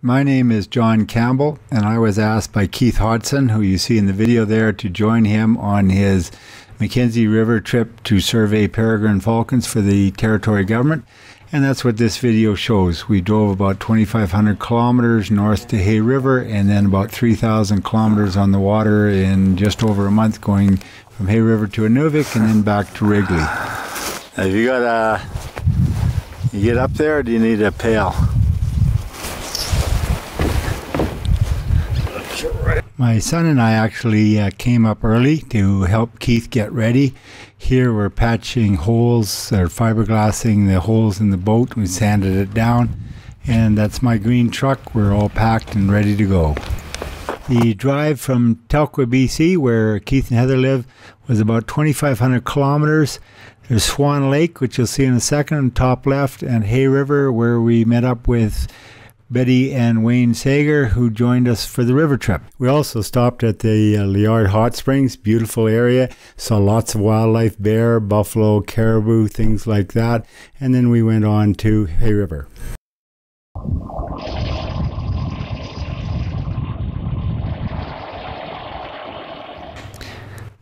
My name is John Campbell, and I was asked by Keith Hodson, who you see in the video there, to join him on his Mackenzie River trip to survey peregrine falcons for the territory government. And that's what this video shows. We drove about 2,500 kilometers north to Hay River and then about 3,000 kilometers on the water in just over a month, going from Hay River to Inuvik and then back to Wrigley. Have you got you get up there, or do you need a pail? My son and I actually came up early to help Keith get ready. Here we're patching holes, or fiberglassing the holes in the boat. We sanded it down, and that's my green truck. We're all packed and ready to go. The drive from Telkwa, BC, where Keith and Heather live, was about 2,500 kilometers. There's Swan Lake, which you'll see in a second, on the top left, and Hay River, where we met up with Betty and Wayne Sager, who joined us for the river trip. We also stopped at the Lillard Hot Springs, beautiful area, saw lots of wildlife, bear, buffalo, caribou, things like that, and then we went on to Hay River.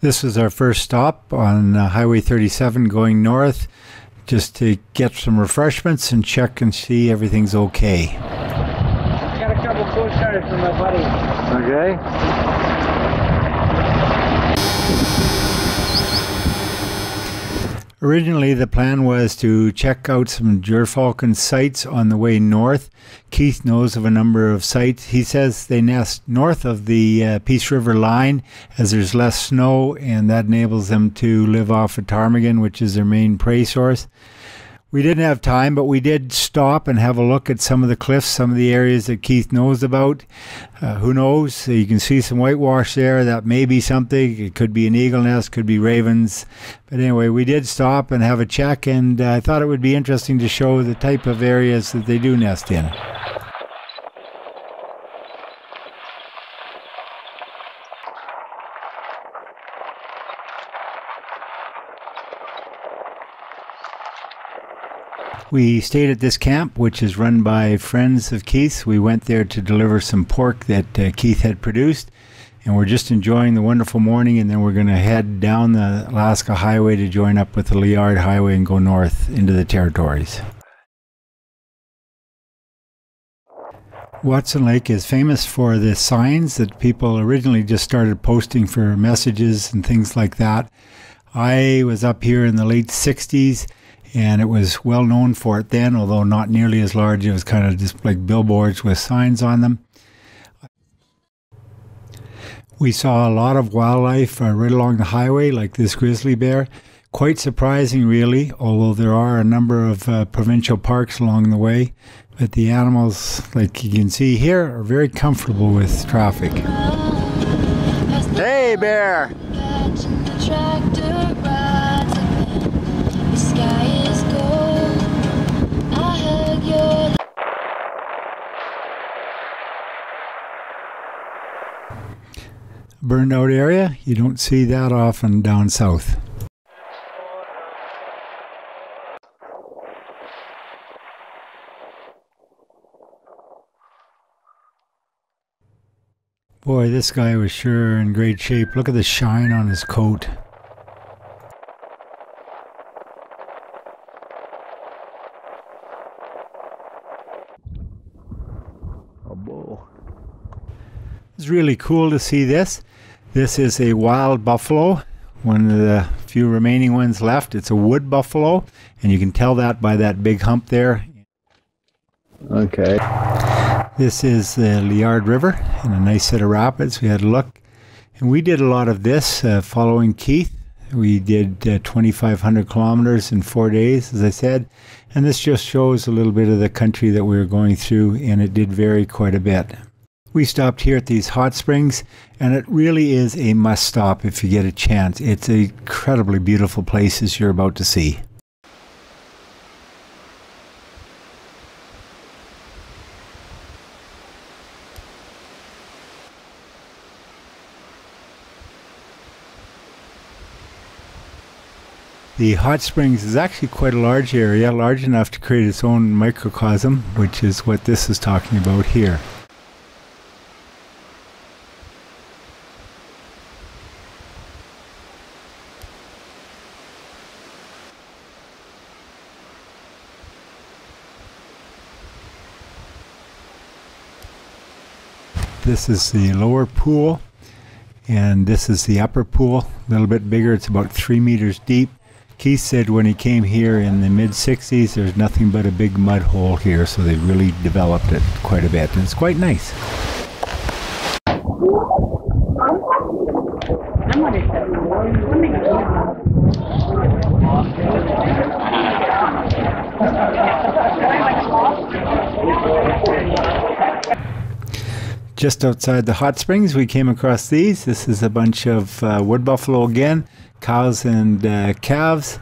This was our first stop on Highway 37 going north, just to get some refreshments and check and see everyth's okay. Got a couple cool starters from my buddy. Okay. Originally, the plan was to check out some gerfalcon sites on the way north. Keith knows of a number of sites. He says they nest north of the Peace River line as there's less snow, and that enables them to live off of ptarmigan, which is their main prey source. We didn't have time, but we did stop and have a look at some of the cliffs, some of the areas that Keith knows about. Who knows? You can see some whitewash there. That may be something. It could be an eagle nest, could be ravens. But anyway, we did stop and have a check, and I thought it would be interesting to show the type of areas that they do nest in. We stayed at this camp, which is run by friends of Keith's. We went there to deliver some pork that Keith had produced, and we're just enjoying the wonderful morning, and then we're going to head down the Alaska Highway to join up with the Lillard Highway and go north into the territories. Watson Lake is famous for the signs that people originally just started posting for messages and things like that. I was up here in the late 60s, and it was well known for it then, although not nearly as large. It was kind of just like billboards with signs on them. We saw a lot of wildlife right along the highway, like this grizzly bear. Quite surprising, really, although there are a number of provincial parks along the way. But the animals, like you can see here, are very comfortable with traffic. Hey, bear! Burned out area, you don't see that often down south. Boy, this guy was sure in great shape. Look at the shine on his coat. A bull. It's really cool to see this. This is a wild buffalo, one of the few remaining ones left. It's a wood buffalo, and you can tell that by that big hump there. Okay. This is the Lillard River and a nice set of rapids. We had a look, and we did a lot of this following Keith. We did 2,500 kilometers in 4 days, as I said, and this just shows a little bit of the country that we were going through, and it did vary quite a bit. We stopped here at these hot springs, and it really is a must stop if you get a chance. It's an incredibly beautiful place, as you're about to see. The hot springs is actually quite a large area, large enough to create its own microcosm, which is what this is talking about here. This is the lower pool, and this is the upper pool, a little bit bigger. It's about 3 meters deep. Keith said when he came here in the mid-60s, there's nothing but a big mud hole here, so they really developed it quite a bit, and it's quite nice. Just outside the hot springs, we came across these. This is a bunch of wood buffalo again, cows and calves.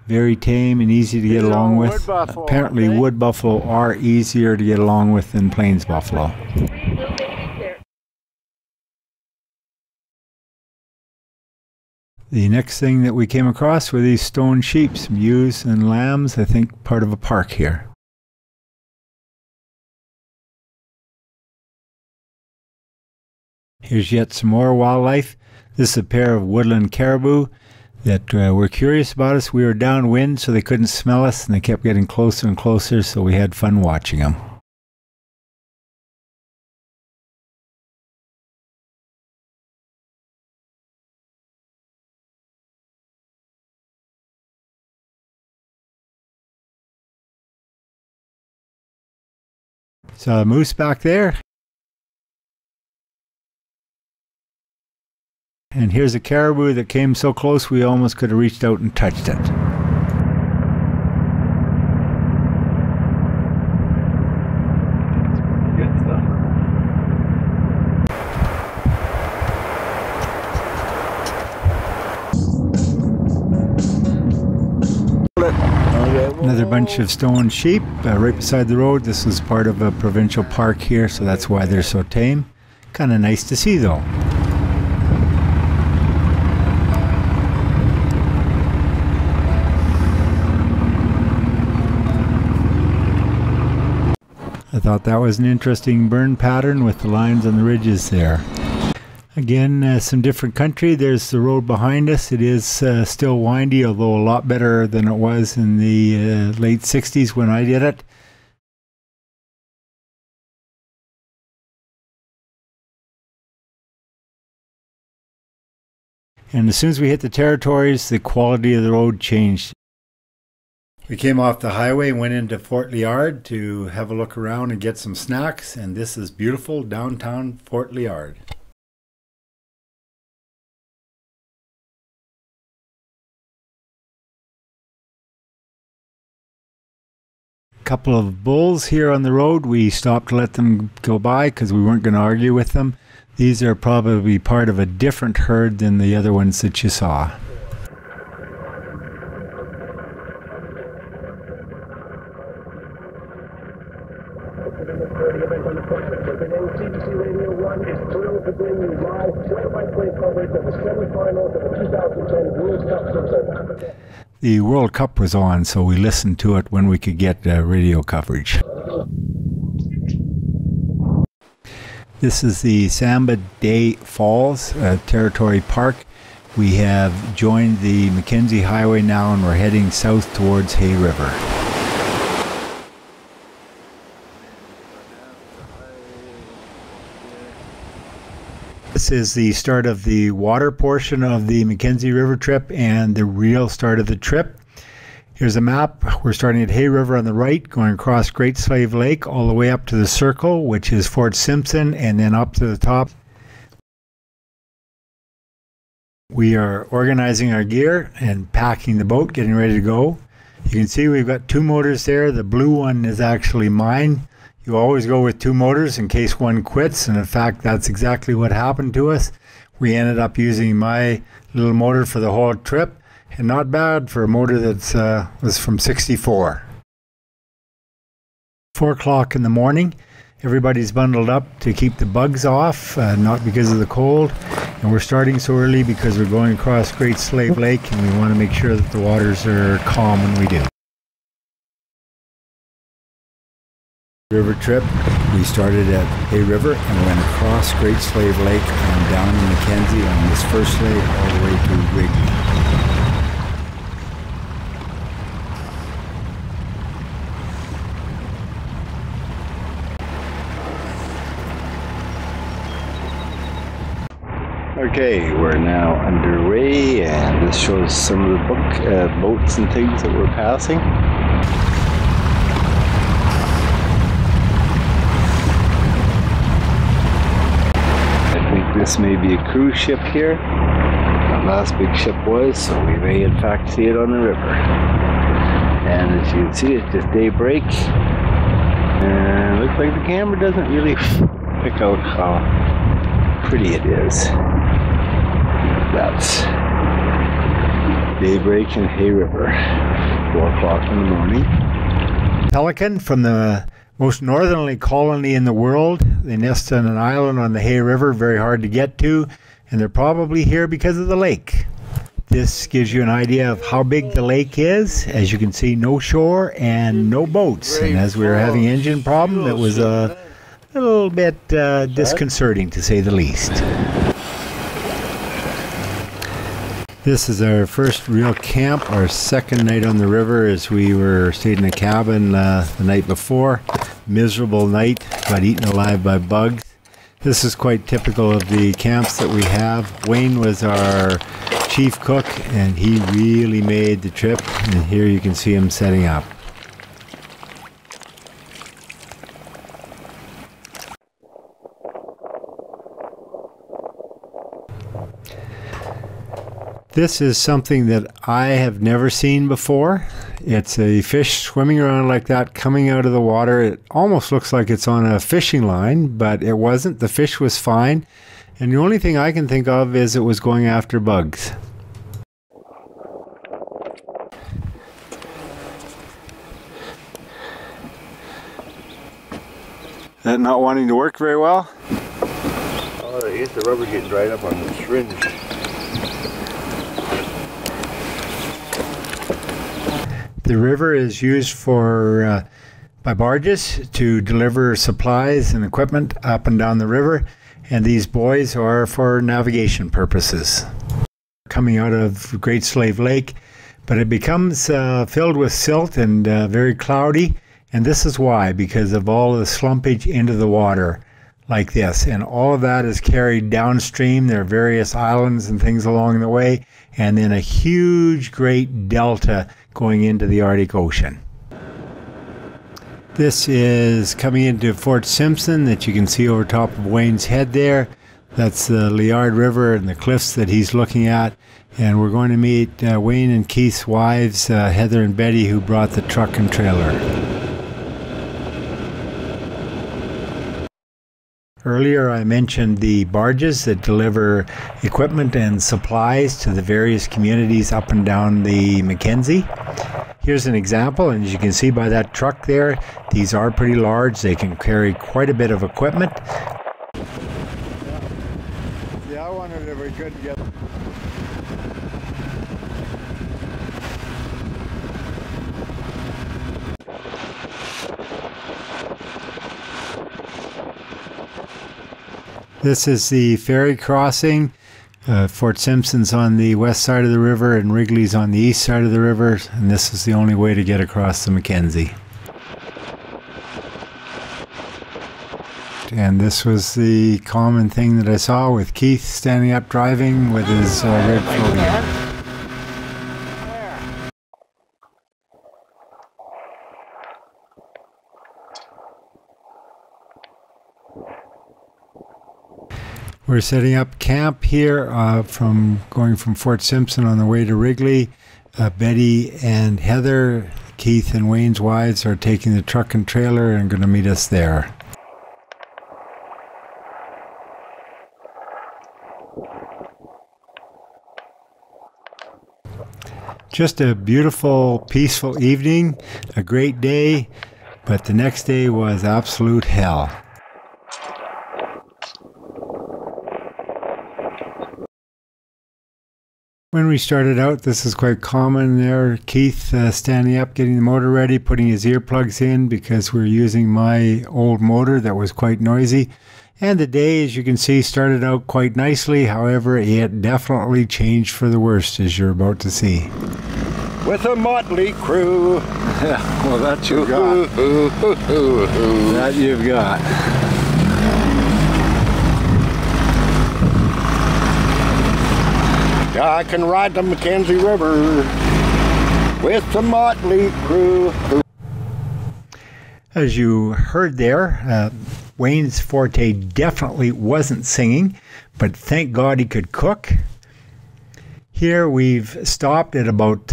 Very tame and easy to get along with. Apparently, wood buffalo are easier to get along with than plains buffalo. The next thing that we came across were these stone sheep, some ewes and lambs, I think part of a park here. Here's yet some more wildlife. This is a pair of woodland caribou that were curious about us. We were downwind, so they couldn't smell us, and they kept getting closer and closer, so we had fun watching them. Saw a moose back there. And here's a caribou that came so close we almost could have reached out and touched it. Good stuff. Another bunch of stone sheep right beside the road. This was part of a provincial park here, so that's why they're so tame. Kind of nice to see though. I thought that was an interesting burn pattern with the lines on the ridges there. Again, some different country. There's the road behind us. It is still windy, although a lot better than it was in the late 60s when I did it. And as soon as we hit the territories, the quality of the road changed. We came off the highway and went into Fort Liard to have a look around and get some snacks, and this is beautiful downtown Fort Liard. Couple of bulls here on the road. We stopped to let them go by because we weren't going to argue with them. These are probably part of a different herd than the other ones that you saw. The World Cup was on, so we listened to it when we could get radio coverage. This is the Samba Day Falls Territory Park. We have joined the Mackenzie Highway now, and we're heading south towards Hay River. This is the start of the water portion of the Mackenzie River trip and the real start of the trip. Here's a map. We're starting at Hay River on the right, going across Great Slave Lake all the way up to the circle, which is Fort Simpson, and then up to the top. We are organizing our gear and packing the boat, getting ready to go. You can see we've got two motors there. The blue one is actually mine. You always go with two motors in case one quits, and in fact that's exactly what happened to us. We ended up using my little motor for the whole trip, and not bad for a motor that was from '64. 4 o'clock in the morning, everybody's bundled up to keep the bugs off, not because of the cold, and we're starting so early because we're going across Great Slave Lake and we want to make sure that the waters are calm when we do. River trip. We started at Hay River and went across Great Slave Lake and down in Mackenzie on this first leg all the way to Wrigley. Okay, we're now underway, and this shows some of the boats and things that we're passing. I think this may be a cruise ship here. The last big ship was, so we may in fact see it on the river. And as you can see, it's just daybreak. And it looks like the camera doesn't really pick out how pretty it is. That's daybreak in Hay River, 4 o'clock in the morning. Pelican from the most northerly colony in the world. They nest on an island on the Hay River, very hard to get to, and they're probably here because of the lake. This gives you an idea of how big the lake is. As you can see, no shore and no boats. And as we were having engine problem, it was a little bit disconcerting to say the least. This is our first real camp, our second night on the river, as we stayed in a cabin the night before. Miserable night, got eaten alive by bugs. This is quite typical of the camps that we have. Wayne was our chief cook, and he really made the trip, and here you can see him setting up. This is something that I have never seen before. It's a fish swimming around like that, coming out of the water. It almost looks like it's on a fishing line, but it wasn't. The fish was fine. And the only thing I can think of is it was going after bugs. That not wanting to work very well? Oh, I guess the rubber getting dried up on the syringe. The river is used by barges to deliver supplies and equipment up and down the river, and these buoys are for navigation purposes. Coming out of Great Slave Lake, but it becomes filled with silt and very cloudy, and this is why, because of all the slumpage into the water like this, and all of that is carried downstream. There are various islands and things along the way, and then a huge great delta going into the Arctic Ocean. This is coming into Fort Simpson that you can see over top of Wayne's head there. That's the Lillard River and the cliffs that he's looking at. And we're going to meet Wayne and Keith's wives, Heather and Betty, who brought the truck and trailer. Earlier I mentioned the barges that deliver equipment and supplies to the various communities up and down the Mackenzie. Here's an example, and as you can see by that truck there, these are pretty large. They can carry quite a bit of equipment. Yeah, I wondered if we could get... This is the ferry crossing. Fort Simpson's on the west side of the river and Wrigley's on the east side of the river, and this is the only way to get across the Mackenzie. And this was the common thing that I saw with Keith standing up driving with his red floating. We're setting up camp here going from Fort Simpson on the way to Wrigley. Betty and Heather, Keith and Wayne's wives, are taking the truck and trailer and going to meet us there. Just a beautiful, peaceful evening, a great day, but the next day was absolute hell. When we started out, this is quite common there. Keith standing up, getting the motor ready, putting his earplugs in because we're using my old motor that was quite noisy. And the day, as you can see, started out quite nicely. However, it definitely changed for the worst, as you're about to see. With a motley crew. Yeah, well, that you've got. That you've got. I can ride the Mackenzie River with the motley crew. As you heard there, Wayne's forte definitely wasn't singing, but thank God he could cook. Here we've stopped at about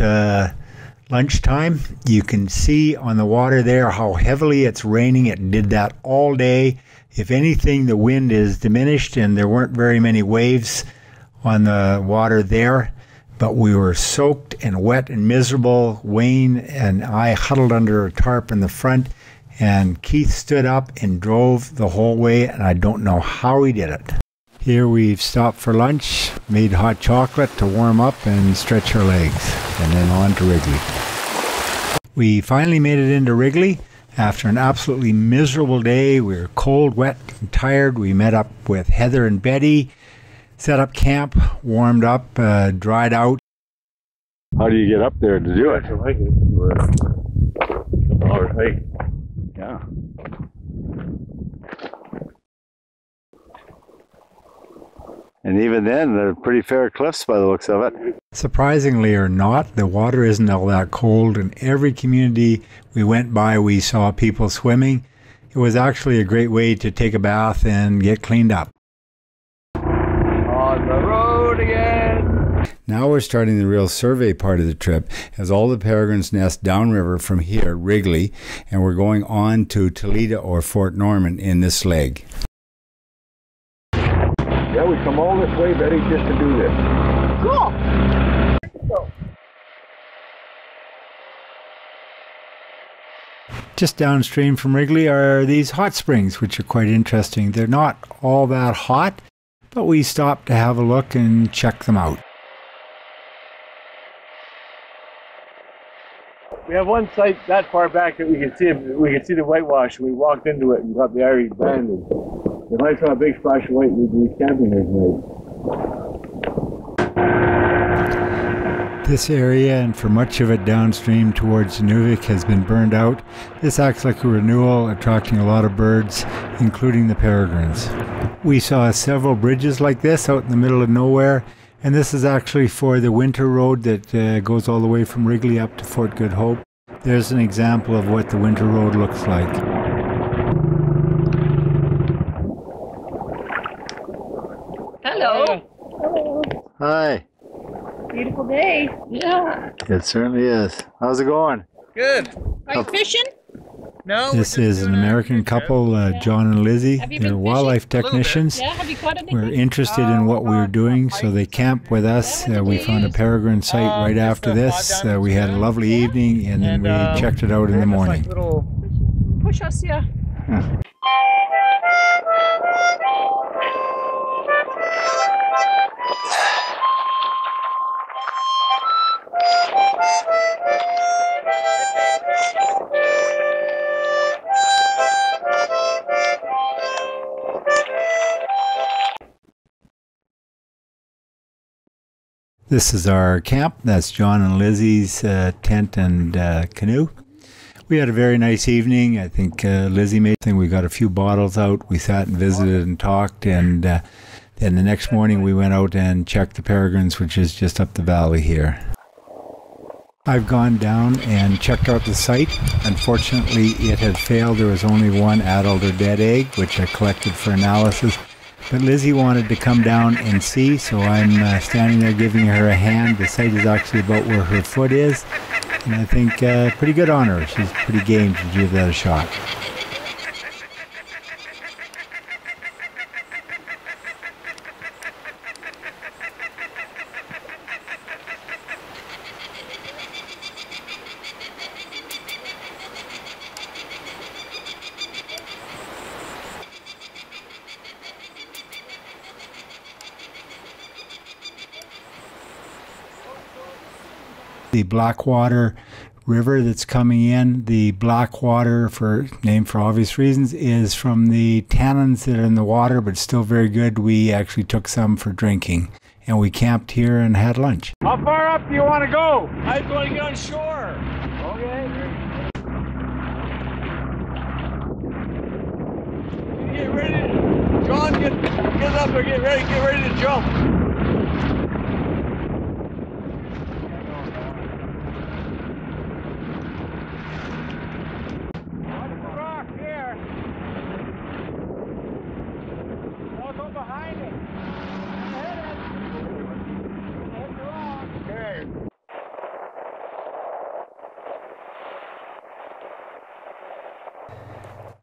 lunchtime. You can see on the water there how heavily it's raining. It did that all day. If anything, the wind is diminished and there weren't very many waves on the water there, but we were soaked and wet and miserable. Wayne and I huddled under a tarp in the front, and Keith stood up and drove the whole way, and I don't know how he did it. Here we've stopped for lunch, made hot chocolate to warm up and stretch our legs, and then on to Wrigley. We finally made it into Wrigley. After an absolutely miserable day, we were cold, wet, and tired. We met up with Heather and Betty, set up camp, warmed up, dried out. How do you get up there to do it? I like it. We're a couple hours hike. Yeah. And even then, they're pretty fair cliffs by the looks of it. Surprisingly or not, the water isn't all that cold. In every community we went by, we saw people swimming. It was actually a great way to take a bath and get cleaned up. On the road again. Now we're starting the real survey part of the trip, as all the peregrines nest downriver from here, Wrigley, and we're going on to Toledo or Fort Norman in this leg. Yeah, we come all this way, Betty, just to do this. Cool. Just downstream from Wrigley are these hot springs, which are quite interesting. They're not all that hot, but we stopped to have a look and check them out. We have one site that far back that we can see. We can see the whitewash. We walked into it and got the Irish band. And if I saw a big splash of white, we'd be camping here tonight. This area, and for much of it downstream towards Nunavik, has been burned out. This acts like a renewal, attracting a lot of birds, including the peregrines. We saw several bridges like this out in the middle of nowhere, and this is actually for the winter road that goes all the way from Wrigley up to Fort Good Hope. There's an example of what the winter road looks like. Hello. Hi. Beautiful day. Yeah. It certainly is. How's it going? Good. Are you fishing? No. This is an American couple, John and Lizzie. Have you They're been wildlife fishing? A little bit. technicians. Yeah. Have you caught anything? We're interested in what we were doing, so they camped with us. We found a peregrine site right just after a this. pod down We had a in lovely evening, and then we checked it out in the morning. Push us, yeah. This is our camp. That's John and Lizzie's tent and canoe. We had a very nice evening. I think Lizzie made thing. We got a few bottles out. We sat and visited and talked, and then the next morning we went out and checked the peregrines, which is just up the valley here. I've gone down and checked out the site. Unfortunately, it had failed. There was only one adult or dead egg, which I collected for analysis. But Lizzie wanted to come down and see, so I'm standing there giving her a hand. The site is actually about where her foot is, and I think pretty good on her. She's pretty game to give that a shot. The Blackwater River that's coming in. The Blackwater, named for obvious reasons, is from the tannins that are in the water, but still very good. We actually took some for drinking, and we camped here and had lunch. How far up do you want to go? I just want to get on shore. Okay. Get ready. John, get up or get ready to jump.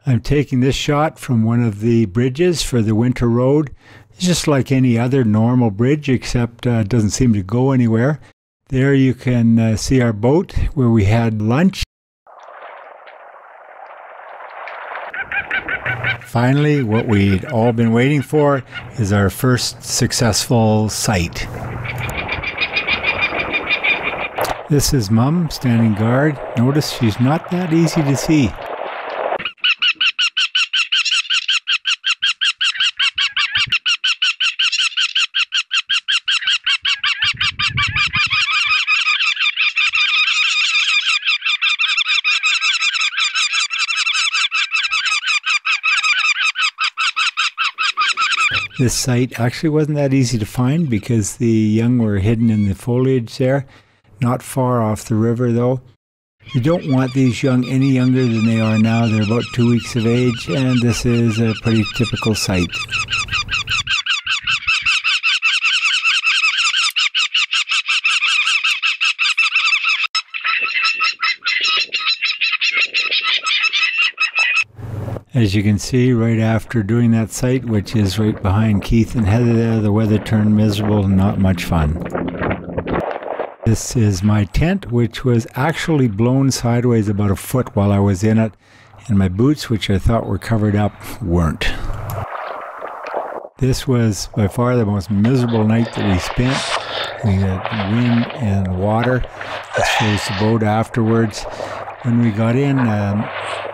I'm taking this shot from one of the bridges for the winter road. It's just like any other normal bridge, except it doesn't seem to go anywhere. There you can see our boat where we had lunch. Finally, what we'd all been waiting for is our first successful sight. This is Mum standing guard. Notice she's not that easy to see. This site actually wasn't that easy to find because the young were hidden in the foliage there, not far off the river though. You don't want these young any younger than they are now. They're about 2 weeks of age, and this is a pretty typical site. As you can see, right after doing that sight, which is right behind Keith and Heather there, the weather turned miserable and not much fun. This is my tent, which was actually blown sideways about a foot while I was in it, and my boots, which I thought were covered up, weren't. This was by far the most miserable night that we spent. We had wind and water. This shows the boat afterwards. When we got in,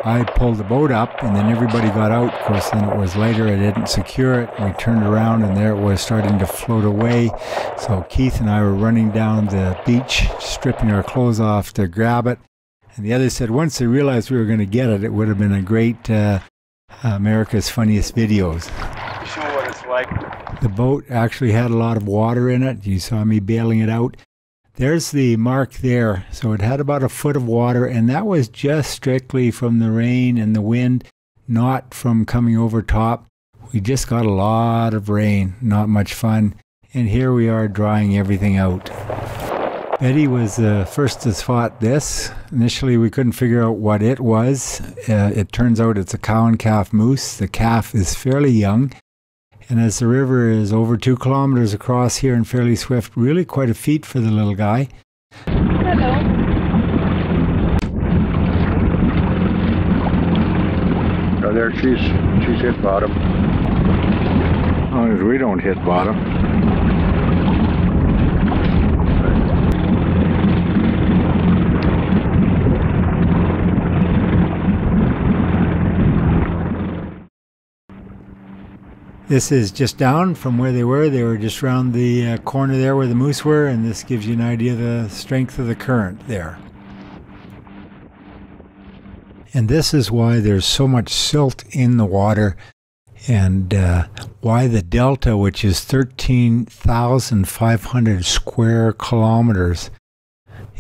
I pulled the boat up, and then everybody got out. Of course, then it was later. I didn't secure it. We turned around, and there it was starting to float away. So Keith and I were running down the beach, stripping our clothes off to grab it. And the others said once they realized we were going to get it, it would have been a great America's Funniest Videos. Show what it's like. The boat actually had a lot of water in it. You saw me bailing it out. There's the mark there. So it had about a foot of water, and that was just strictly from the rain and the wind, not from coming over top. We just got a lot of rain, not much fun. And here we are drying everything out. Betty was the first to spot this. Initially, we couldn't figure out what it was. It turns out it's a cow and calf moose. The calf is fairly young. And as the river is over 2 kilometers across here and fairly swift, really quite a feat for the little guy. Hello. Oh, there she's hit bottom. As long as we don't hit bottom. This is just down from where they were. They were just around the corner there where the moose were, and this gives you an idea of the strength of the current there. And this is why there's so much silt in the water, and why the delta, which is 13,500 square kilometers,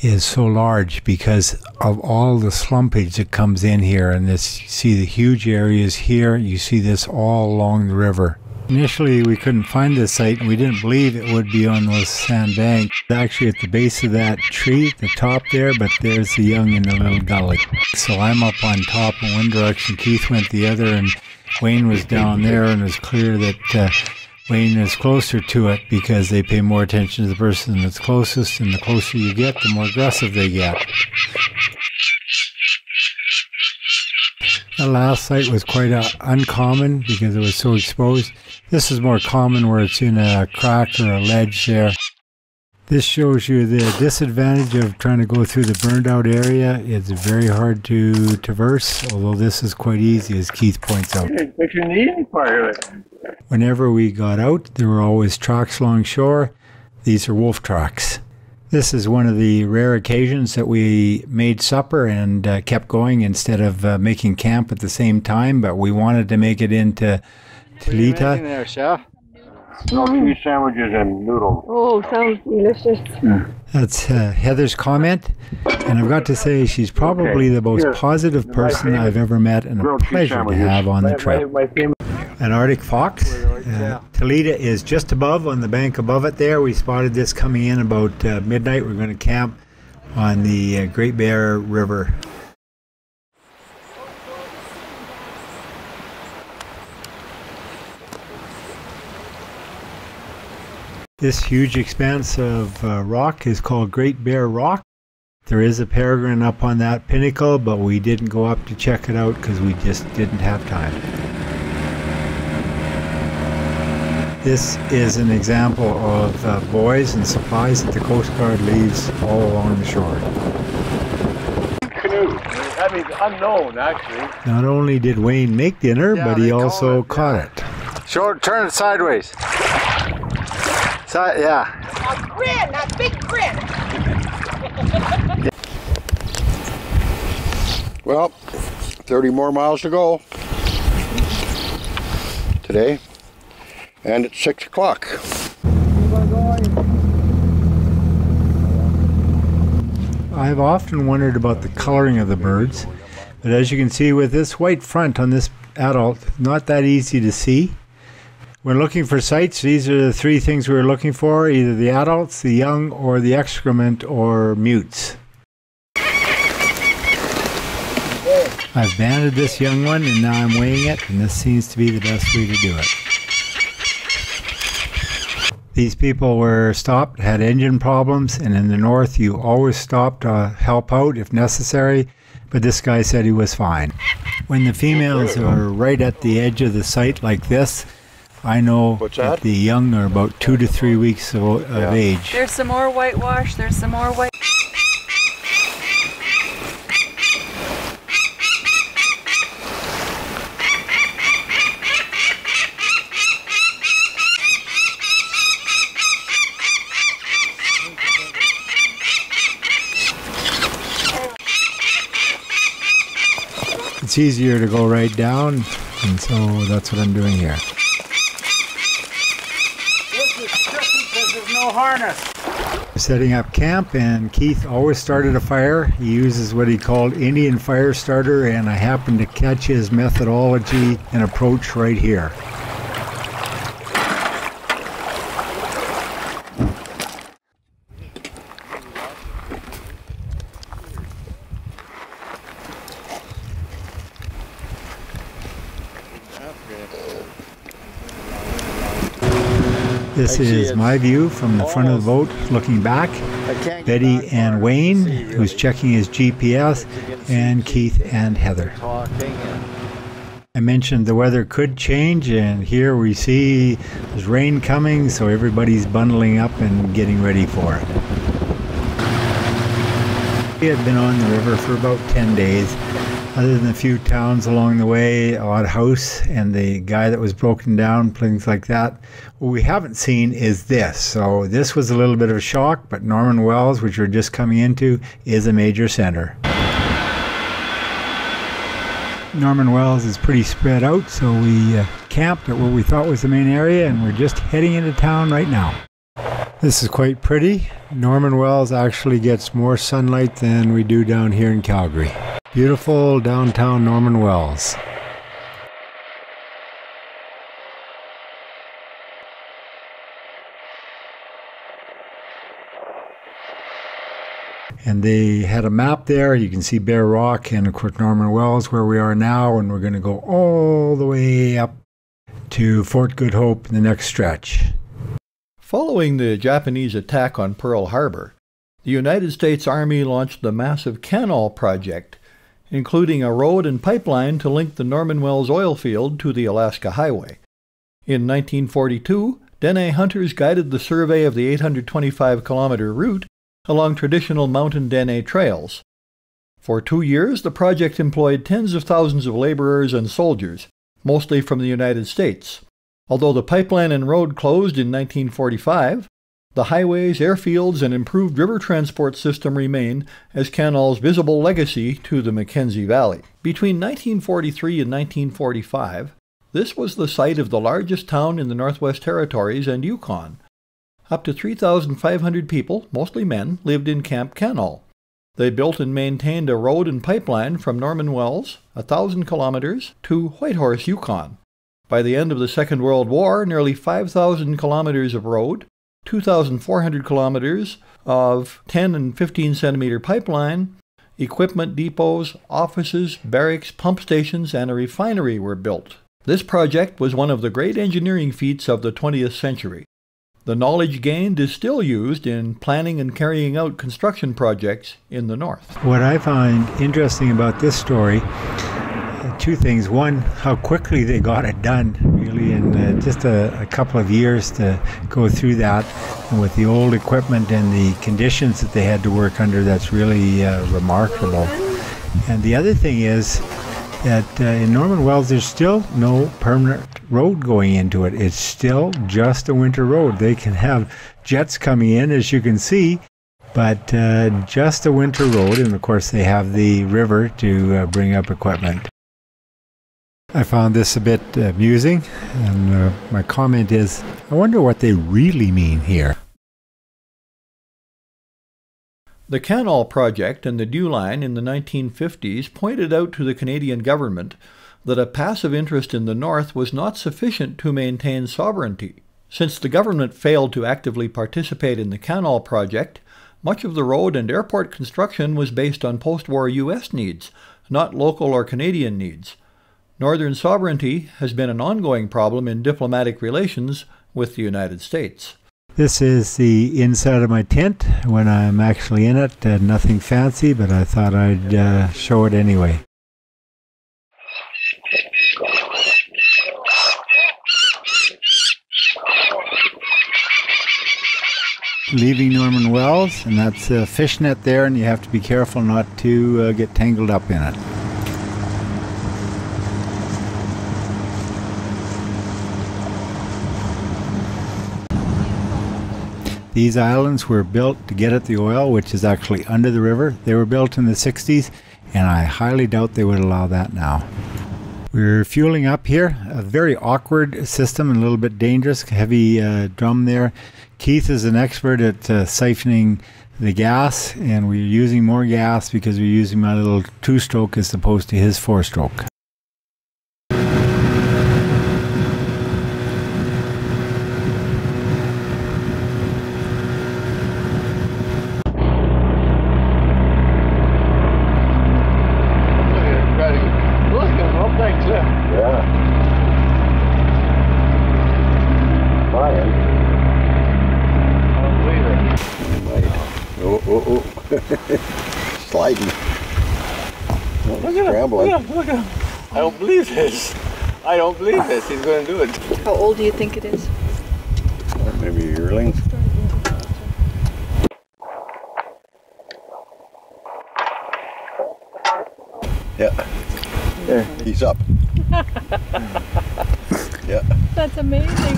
is so large because of all the slumpage that comes in here. And this, you see the huge areas here, you see this all along the river. Initially we couldn't find this site, and we didn't believe it would be on those sandbanks. Actually at the base of that tree at the top there, but there's the young in the little gully. So I'm up on top in one direction, Keith went the other, and Wayne was down there, and it was clear that Wayne is closer to it because they pay more attention to the person that's closest, and the closer you get, the more aggressive they get. The last site was quite uncommon because it was so exposed. This is more common where it's in a crack or a ledge there. This shows you the disadvantage of trying to go through the burned out area. It's very hard to traverse, although this is quite easy, as Keith points out. Picture the easy part of it. Whenever we got out, there were always tracks along shore. These are wolf tracks. This is one of the rare occasions that we made supper and kept going instead of making camp at the same time, but we wanted to make it into Toledo. There, Chef. No, cheese sandwiches and noodles. Oh, sounds delicious. That's Heather's comment, and I've got to say she's probably the most positive person I've ever met, and a pleasure to have on the trip. An Arctic fox. Toledo is just above, on the bank above it there. We spotted this coming in about midnight. We're going to camp on the Great Bear River. This huge expanse of rock is called Great Bear Rock. There is a peregrine up on that pinnacle, but we didn't go up to check it out because we just didn't have time. This is an example of buoys and supplies that the Coast Guard leaves all along the shore. Canoe. I mean, unknown, actually. Not only did Wayne make dinner, but he also caught it. Turn it sideways. Yeah. A grin, a big grin. Well, 30 more miles to go today, and it's 6 o'clock. I've often wondered about the coloring of the birds, but as you can see with this white front on this adult, not that easy to see. When looking for sites, these are the three things we were looking for, either the adults, the young, or the excrement or mutes. I've banded this young one and now I'm weighing it, and this seems to be the best way to do it. These people were stopped, had engine problems, and in the north you always stop to help out if necessary, but this guy said he was fine. When the females are right at the edge of the site like this, I know that the young are about 2 to 3 weeks of age. There's some more whitewash. There's some more white. It's easier to go right down, and so that's what I'm doing here. No harness. Setting up camp, and Keith always started a fire. He uses what he called Indian fire starter, and I happened to catch his methodology and approach right here. This is my view from the front of the boat looking back. Betty and Wayne, who's checking his GPS, and Keith and Heather. I mentioned the weather could change, and here we see there's rain coming, so everybody's bundling up and getting ready for it. We had been on the river for about 10 days. Other than a few towns along the way, a odd house, and the guy that was broken down, things like that. What we haven't seen is this. So this was a little bit of a shock, but Norman Wells, which we're just coming into, is a major center. Norman Wells is pretty spread out, so we camped at what we thought was the main area, and we're just heading into town right now. This is quite pretty. Norman Wells actually gets more sunlight than we do down here in Calgary. Beautiful downtown Norman Wells. And they had a map there. You can see Bear Rock and of course Norman Wells where we are now, and we're going to go all the way up to Fort Good Hope in the next stretch. Following the Japanese attack on Pearl Harbor, the United States Army launched the massive Canal project, including a road and pipeline to link the Norman Wells oil field to the Alaska Highway. In 1942, Dene hunters guided the survey of the 825-kilometer route along traditional mountain Dene trails. For 2 years, the project employed tens of thousands of laborers and soldiers, mostly from the United States. Although the pipeline and road closed in 1945, the highways, airfields, and improved river transport system remain as Canal's visible legacy to the Mackenzie Valley. Between 1943 and 1945, this was the site of the largest town in the Northwest Territories and Yukon. Up to 3,500 people, mostly men, lived in Camp Canal. They built and maintained a road and pipeline from Norman Wells, 1,000 kilometers, to Whitehorse, Yukon. By the end of the Second World War, nearly 5,000 kilometers of road, 2,400 kilometers of 10 and 15 centimeter pipeline, equipment depots, offices, barracks, pump stations, and a refinery were built. This project was one of the great engineering feats of the 20th century. The knowledge gained is still used in planning and carrying out construction projects in the north. What I find interesting about this story, two things. One, how quickly they got it done, really, in just a couple of years to go through that. And with the old equipment and the conditions that they had to work under, that's really remarkable. And the other thing is that in Norman Wells, there's still no permanent road going into it. It's still just a winter road. They can have jets coming in, as you can see, but just a winter road. And of course, they have the river to bring up equipment. I found this a bit amusing, and my comment is, I wonder what they really mean here. The Canal project and the Dew Line in the 1950s pointed out to the Canadian government that a passive interest in the north was not sufficient to maintain sovereignty. Since the government failed to actively participate in the Canal project, much of the road and airport construction was based on post-war U.S. needs, not local or Canadian needs. Northern sovereignty has been an ongoing problem in diplomatic relations with the United States. This is the inside of my tent when I'm actually in it. Nothing fancy, but I thought I'd show it anyway. Leaving Norman Wells, and that's a fishnet there, and you have to be careful not to get tangled up in it. These islands were built to get at the oil, which is actually under the river. They were built in the 60s, and I highly doubt they would allow that now. We're fueling up here. A very awkward system and a little bit dangerous. Heavy drum there. Keith is an expert at siphoning the gas, and we're using more gas because we're using my little 2-stroke as opposed to his 4-stroke. Sliding. Scrambling. Look at him. I don't believe this. I don't believe this. He's going to do it. How old do you think it is? Maybe a yearling. Yeah. There. He's up. Yeah. That's amazing.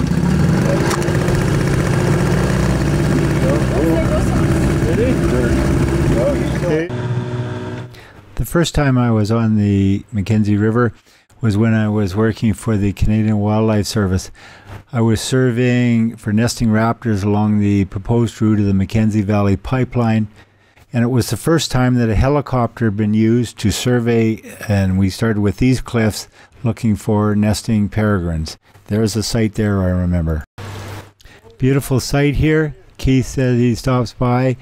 The first time I was on the Mackenzie River was when I was working for the Canadian Wildlife Service. I was surveying for nesting raptors along the proposed route of the Mackenzie Valley Pipeline, and it was the first time that a helicopter had been used to survey, and we started with these cliffs looking for nesting peregrines. There's a site there, I remember. Beautiful site here. Keith said he stops by.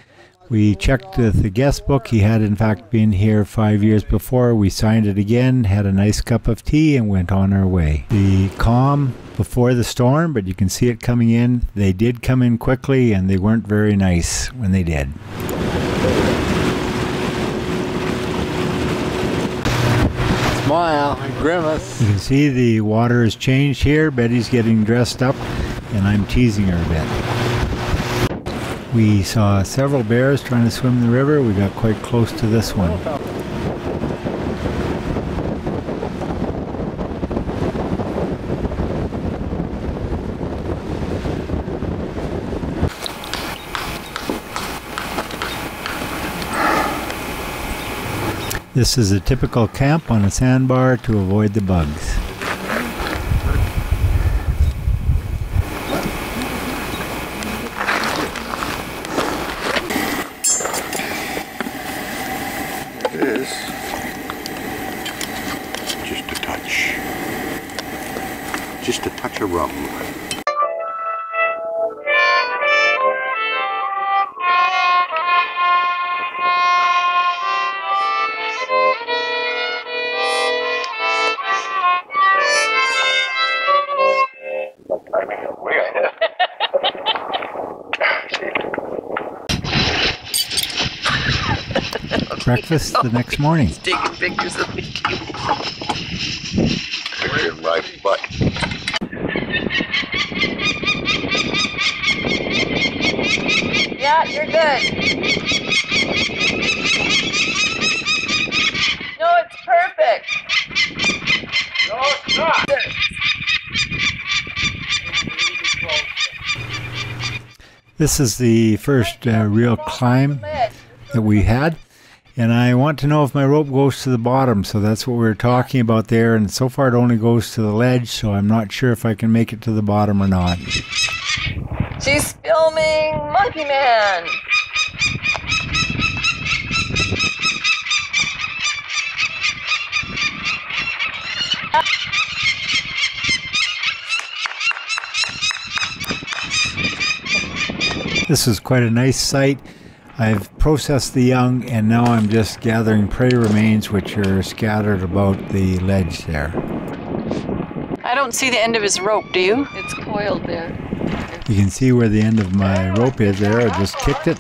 We checked the guest book. He had in fact been here 5 years before. We signed it again, had a nice cup of tea, and went on our way. The calm before the storm, but you can see it coming in. They did come in quickly, and they weren't very nice when they did. Smile and grimace. You can see the water has changed here. Betty's getting dressed up, and I'm teasing her a bit. We saw several bears trying to swim the river. We got quite close to this one. This is a typical camp on a sandbar to avoid the bugs. Just a touch of rum. breakfast the next morning. He's taking pictures of me. Picture of my butt. Yeah, you're good. No, it's perfect. No, it's not. This is the first real climb that we had, and I want to know if my rope goes to the bottom, so that's what we were talking about there, and so far it only goes to the ledge, so I'm not sure if I can make it to the bottom or not. She's filming Monkey Man. This is quite a nice site. I've processed the young, and now I'm just gathering prey remains which are scattered about the ledge there. I don't see the end of his rope, do you? It's coiled there. You can see where the end of my rope is there. I just kicked it,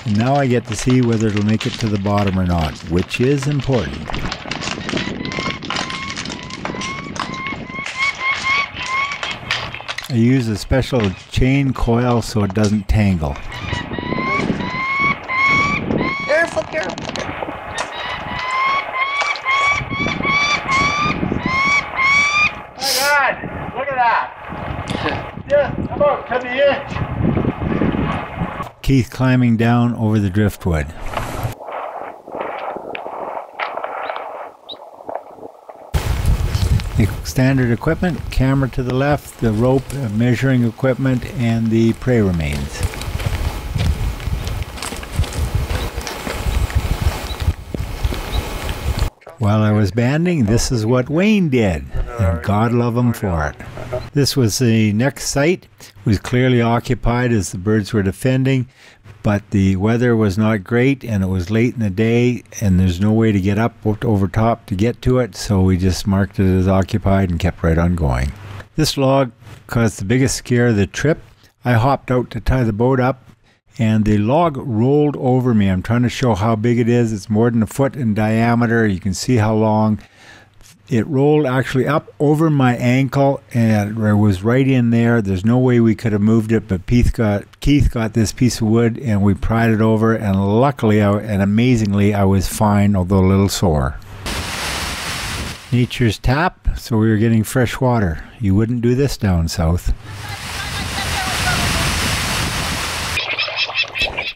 and now I get to see whether it'll make it to the bottom or not, which is important. I use a special chain coil so it doesn't tangle. Careful, careful. My God, look at that. Just about to the edge. Keith climbing down over the driftwood. The standard equipment, camera to the left, the rope, measuring equipment, and the prey remains. While I was banding, this is what Wayne did, and God love him for it. This was the next site. It was clearly occupied as the birds were defending, but the weather was not great, and it was late in the day, and there's no way to get up over top to get to it, so we just marked it as occupied and kept right on going. This log caused the biggest scare of the trip. I hopped out to tie the boat up, and the log rolled over me. I'm trying to show how big it is. It's more than a foot in diameter. You can see how long. It rolled actually up over my ankle, and it was right in there. There's no way we could have moved it, but Keith got this piece of wood, and we pried it over, and luckily and amazingly I was fine, although a little sore. Nature's tap, so we were getting fresh water. You wouldn't do this down south.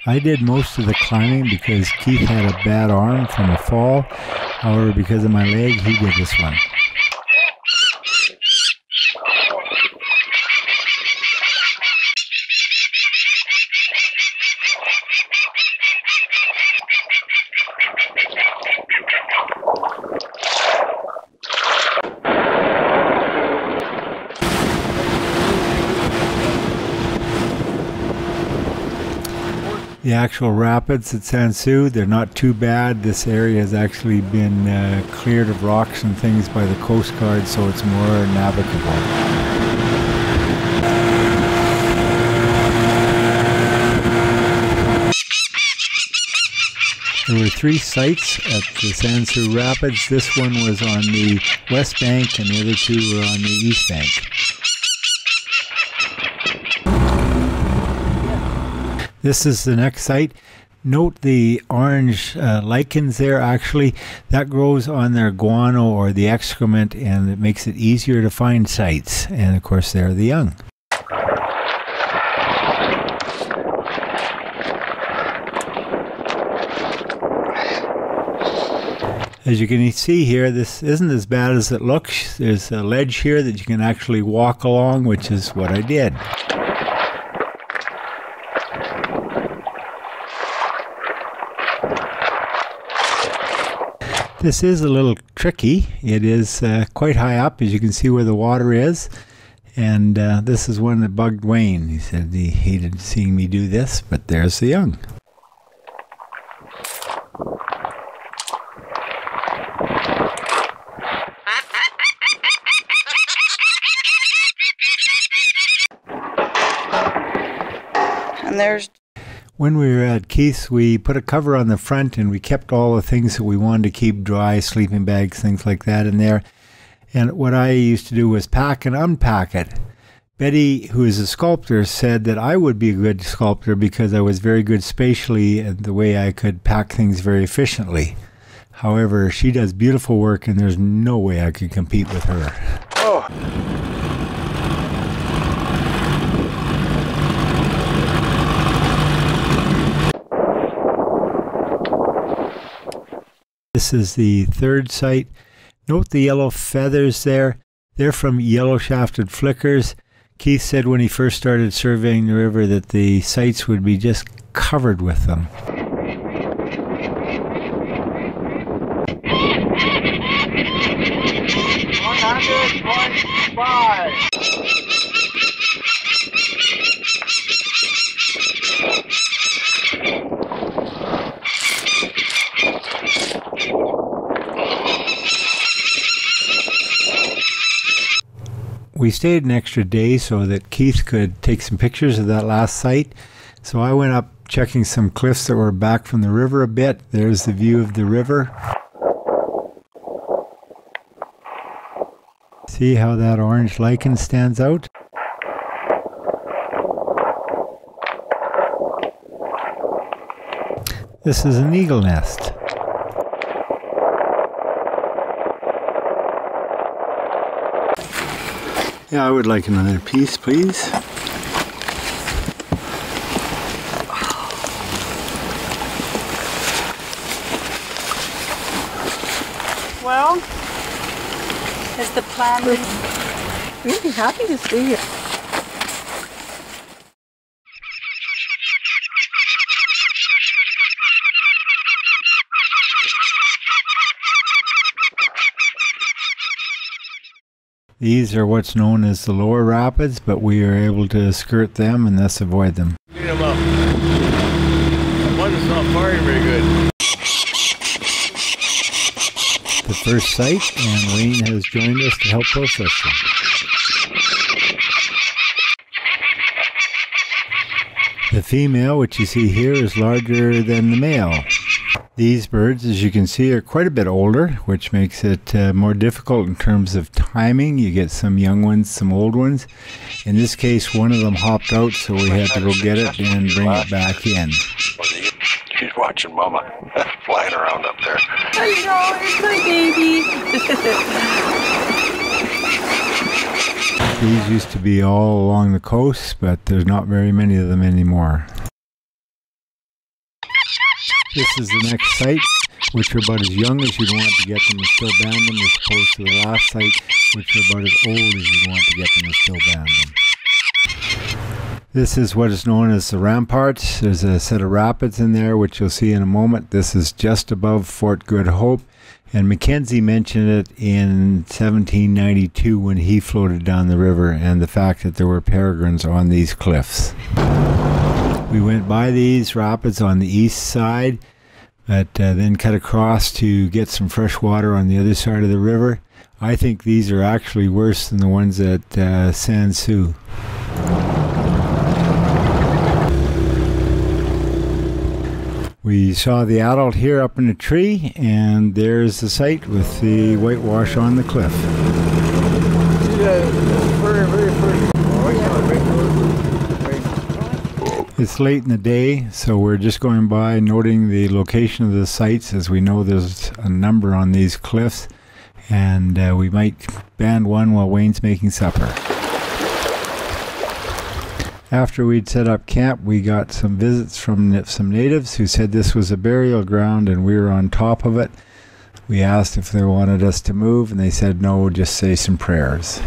I did most of the climbing because Keith had a bad arm from a fall. However, because of my leg, he did this one. The actual rapids at Sansa, they're not too bad. This area has actually been cleared of rocks and things by the Coast Guard, so it's more navigable. There were 3 sites at the Sansa Rapids. This one was on the west bank, and the other 2 were on the east bank. This is the next site. Note the orange lichens there. Actually, that grows on their guano or the excrement, and it makes it easier to find sites. And of course, there are the young. As you can see here, this isn't as bad as it looks. There's a ledge here that you can actually walk along, which is what I did. This is a little tricky. It is quite high up, as you can see where the water is. And this is one that bugged Wayne. He said he hated seeing me do this, but there's the young. And there's When we were at Keith's, we put a cover on the front and we kept all the things that we wanted to keep dry, sleeping bags, things like that in there. And what I used to do was pack and unpack it. Betty, who is a sculptor, said that I would be a good sculptor because I was very good spatially and the way I could pack things very efficiently. However, she does beautiful work and there's no way I could compete with her. Oh. This is the third site. Note the yellow feathers there. They're from yellow-shafted flickers. Keith said when he first started surveying the river that the sites would be just covered with them. 100.5. We stayed an extra day so that Keith could take some pictures of that last site. So I went up checking some cliffs that were back from the river a bit. There's the view of the river. See how that orange lichen stands out? This is an eagle nest. Yeah, I would like another piece, please. Well, is the plan? We'd be happy to see you. These are what's known as the lower rapids, but we are able to skirt them and thus avoid them. Clean them up. One is not firing very good. The first site, and Wayne has joined us to help process them. The female, which you see here, is larger than the male. These birds, as you can see, are quite a bit older, which makes it more difficult in terms of timing. You get some young ones, some old ones. In this case, one of them hopped out, so we had to go get it and bring it back in. She's watching Mama flying around up there. Hello, it's my baby. These used to be all along the coast, but there's not very many of them anymore. This is the next site, which are about as young as you'd want to get them and still band them, as opposed to the last site, which are about as old as you'd want to get them and still band them. This is what is known as the Ramparts. There's a set of rapids in there, which you'll see in a moment. This is just above Fort Good Hope, and Mackenzie mentioned it in 1792 when he floated down the river, and the fact that there were peregrines on these cliffs. We went by these rapids on the east side, but then cut across to get some fresh water on the other side of the river. I think these are actually worse than the ones at Sansa. We saw the adult here up in a tree, and there's the site with the whitewash on the cliff. It's late in the day, so we're just going by noting the location of the sites, as we know there's a number on these cliffs, and we might band one while Wayne's making supper. After we'd set up camp, we got some visits from some natives who said this was a burial ground and we were on top of it. We asked if they wanted us to move, and they said no, just say some prayers.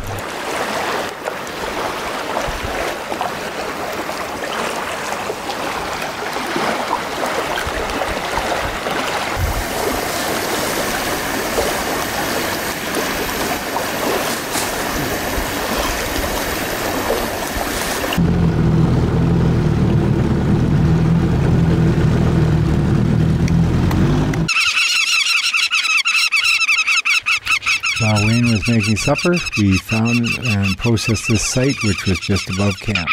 While Wayne was making supper, we found and processed this site, which was just above camp.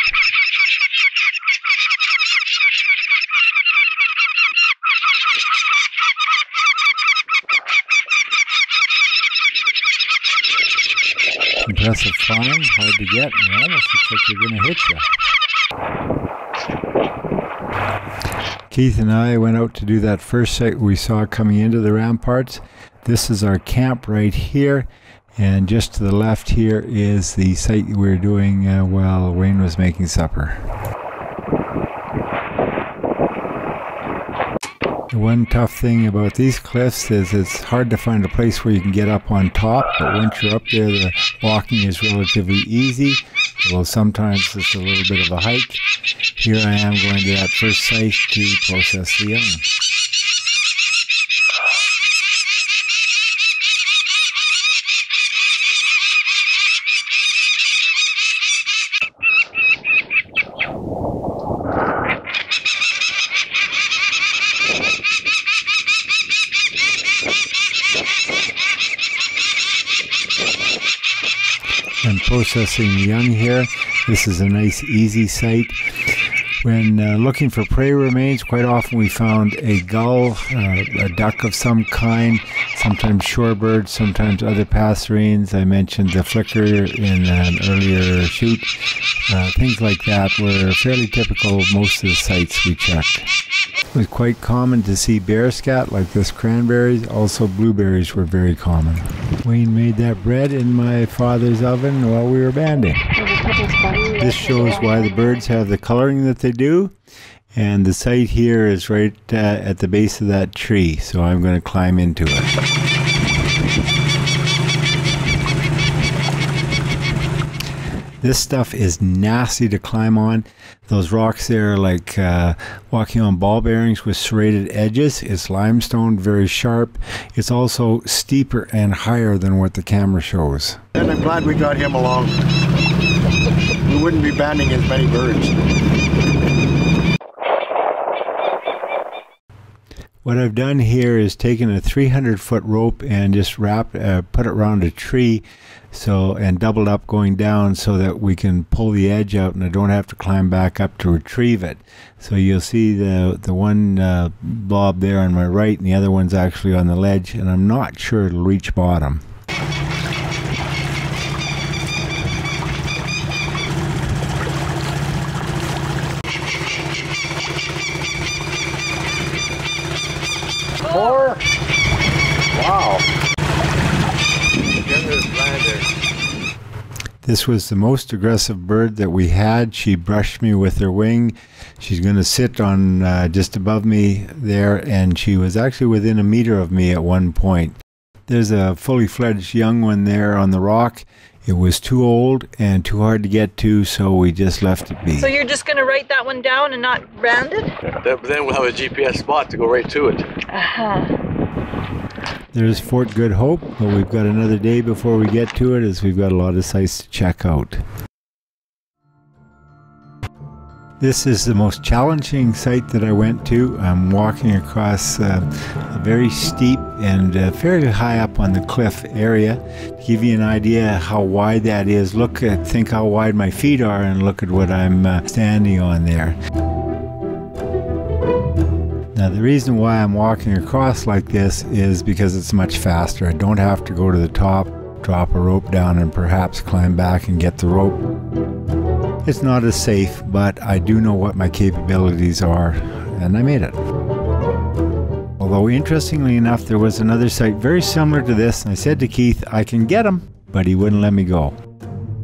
aggressive flying, hard to get, and it almost looks like you're going to hit you. Keith and I went out to do that first site we saw coming into the Ramparts. This is our camp right here, and just to the left here is the site we were doing while Wayne was making supper. The one tough thing about these cliffs is it's hard to find a place where you can get up on top, but once you're up there, the walking is relatively easy, although sometimes it's a little bit of a hike. Here I am going to that first site to process the young. I'm processing the young here. This is a nice easy site. When looking for prey remains, quite often we found a gull, a duck of some kind, sometimes shorebirds, sometimes other passerines. I mentioned the flicker in an earlier shoot. Things like that were fairly typical of most of the sites we checked. It was quite common to see bear scat like this cranberries. Also blueberries were very common. Wayne made that bread in my father's oven while we were banding. This shows why the birds have the coloring that they do. And the site here is right at the base of that tree, so I'm going to climb into it. This stuff is nasty to climb on. Those rocks there are like walking on ball bearings with serrated edges. It's limestone, very sharp. It's also steeper and higher than what the camera shows. And I'm glad we got him along. We wouldn't be banding as many birds. What I've done here is taken a 300-foot rope and just put it around a tree, and doubled up going down so that we can pull the edge out and I don't have to climb back up to retrieve it. So you'll see the one blob there on my right and the other one's actually on the ledge, and I'm not sure it'll reach bottom. More? Wow. This was the most aggressive bird that we had. She brushed me with her wing. She's going to sit on just above me there, and she was actually within a meter of me at one point. There's a fully fledged young one there on the rock. It was too old and too hard to get to, so we just left it be. So you're just going to write that one down and not brand it? Then we'll have a GPS spot to go right to it. There's Fort Good Hope, but we've got another day before we get to it, as we've got a lot of sites to check out. This is the most challenging site that I went to. I'm walking across a very steep and fairly high up on the cliff area. To give you an idea how wide that is, think how wide my feet are and look at what I'm standing on there. Now the reason why I'm walking across like this is because it's much faster. I don't have to go to the top, drop a rope down and perhaps climb back and get the rope. It's not as safe, but I do know what my capabilities are, and I made it. Although interestingly enough, there was another site very similar to this, and I said to Keith, I can get him, but he wouldn't let me go.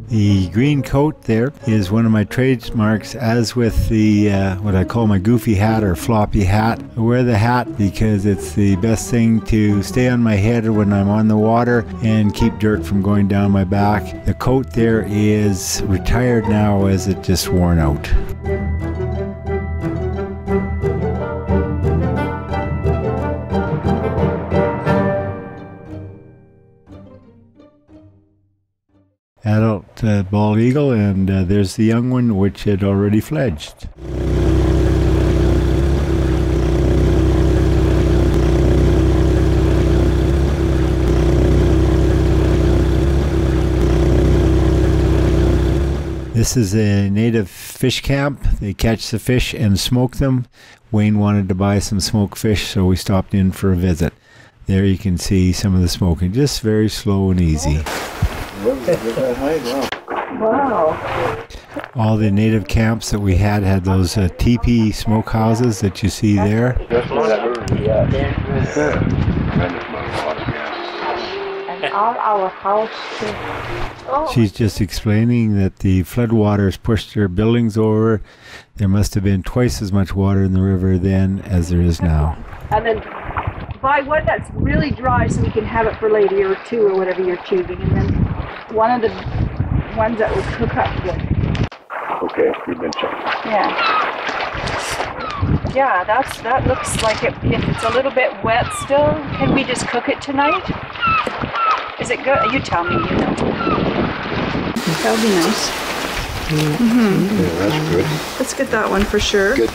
The green coat there is one of my trademarks, as with the what I call my goofy hat or floppy hat. I wear the hat because it's the best thing to stay on my head when I'm on the water and keep dirt from going down my back. The coat there is retired now as it just worn out. Adult bald eagle, and there's the young one, which had already fledged. This is a native fish camp. They catch the fish and smoke them. Wayne wanted to buy some smoked fish, so we stopped in for a visit. There you can see some of the smoking, just very slow and easy. Wow. All the native camps that we had those teepee smokehouses that you see there. And all our house too. Oh. She's just explaining that the floodwaters pushed their buildings over. There must have been twice as much water in the river then as there is now. And then buy one that's really dry so we can have it for later or two or whatever you're choosing. And then one of the ones that will cook up good. Okay, you've been checked. Yeah. Yeah, that looks like it. If it's a little bit wet still, can we just cook it tonight? Is it good? You tell me, you know. That would be nice. Mm-hmm. Yeah, that's good. Let's get that one for sure. Good.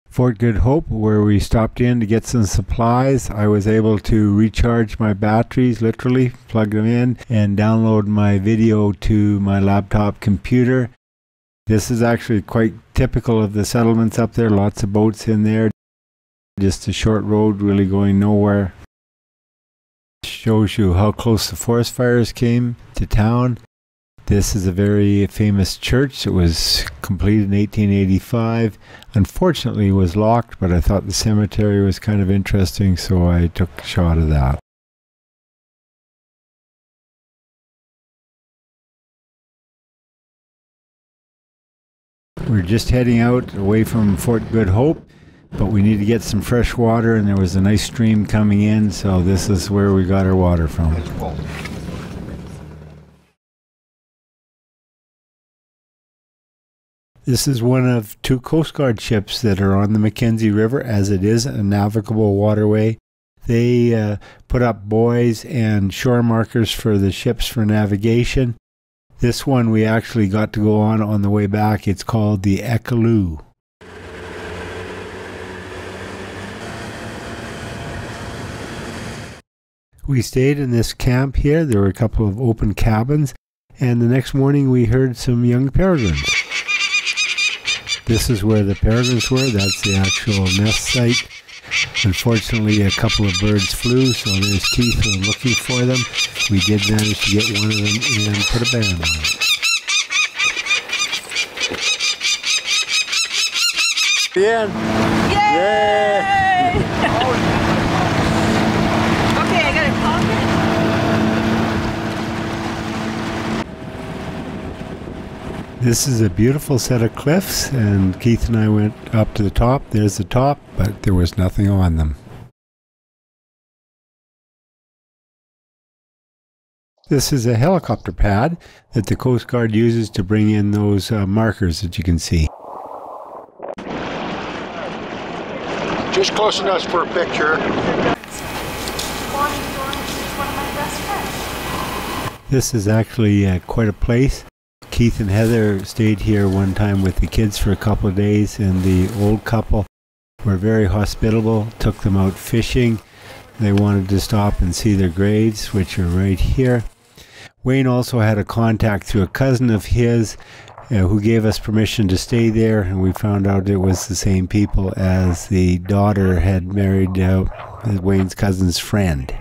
Fort Good Hope, where we stopped in to get some supplies, I was able to recharge my batteries, literally plug them in, and download my video to my laptop computer. This is actually quite typical of the settlements up there, lots of boats in there. Just a short road really going nowhere. Shows you how close the forest fires came to town. This is a very famous church. It was completed in 1885. Unfortunately, it was locked, but I thought the cemetery was kind of interesting, so I took a shot of that. We're just heading out away from Fort Good Hope, but we need to get some fresh water, and there was a nice stream coming in, so this is where we got our water from. This is one of 2 Coast Guard ships that are on the Mackenzie River, as it is a navigable waterway. They put up buoys and shore markers for the ships for navigation. This one we actually got to go on the way back. It's called the Ekaloo. We stayed in this camp here. There were a couple of open cabins, and the next morning we heard some young peregrines. This is where the peregrines were. That's the actual nest site. Unfortunately, a couple of birds flew, so there's Keith looking for them. We did manage to get one of them and put a band on it. Yeah. Yay! Okay, I got a pocket. This is a beautiful set of cliffs, and Keith and I went up to the top. There's the top, but there was nothing on them. This is a helicopter pad that the Coast Guard uses to bring in those markers that you can see. Just close enough for a picture. This is actually quite a place. Keith and Heather stayed here one time with the kids for a couple of days, and the old couple were very hospitable, took them out fishing. They wanted to stop and see their graves, which are right here. Wayne also had a contact through a cousin of his who gave us permission to stay there, and we found out it was the same people as the daughter had married Wayne's cousin's friend.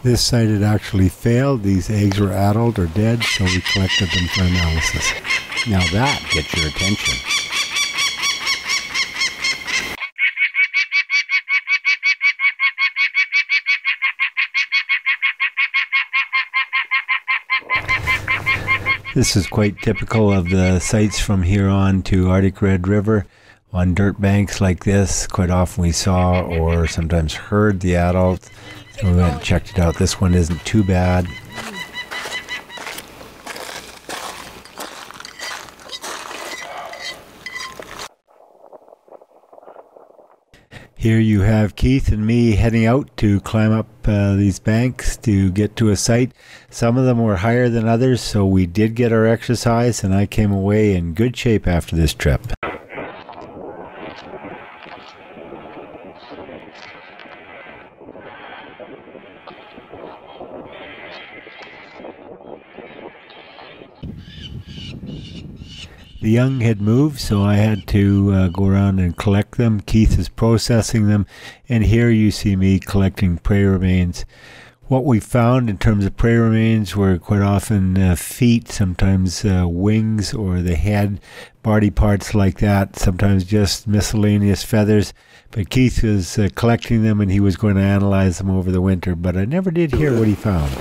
This site had actually failed. These eggs were adult or dead, so we collected them for analysis. Now that gets your attention. This is quite typical of the sites from here on to Arctic Red River. On dirt banks like this, quite often we saw or sometimes heard the adult. So we went and checked it out. This one isn't too bad. Here you have Keith and me heading out to climb up these banks to get to a site. Some of them were higher than others, so we did get our exercise, and I came away in good shape after this trip. The young had moved, so I had to go around and collect them. Keith is processing them, and here you see me collecting prey remains. What we found in terms of prey remains were quite often feet, sometimes wings or the head, body parts like that, sometimes just miscellaneous feathers. But Keith was collecting them, and he was going to analyze them over the winter, but I never did hear what he found.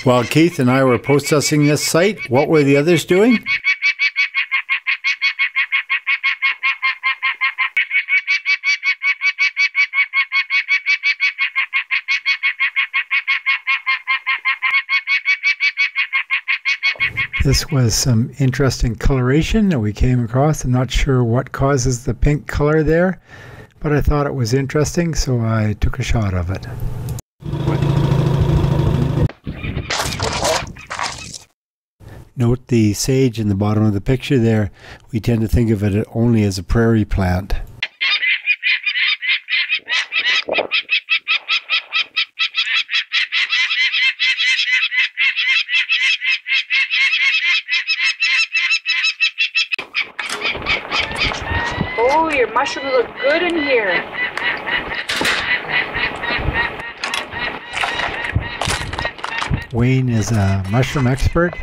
While Keith and I were processing this site, what were the others doing? This was some interesting coloration that we came across. I'm not sure what causes the pink color there, but I thought it was interesting, so I took a shot of it. Note the sage in the bottom of the picture there. We tend to think of it only as a prairie plant. Oh, your mushrooms look good in here. Wayne is a mushroom expert,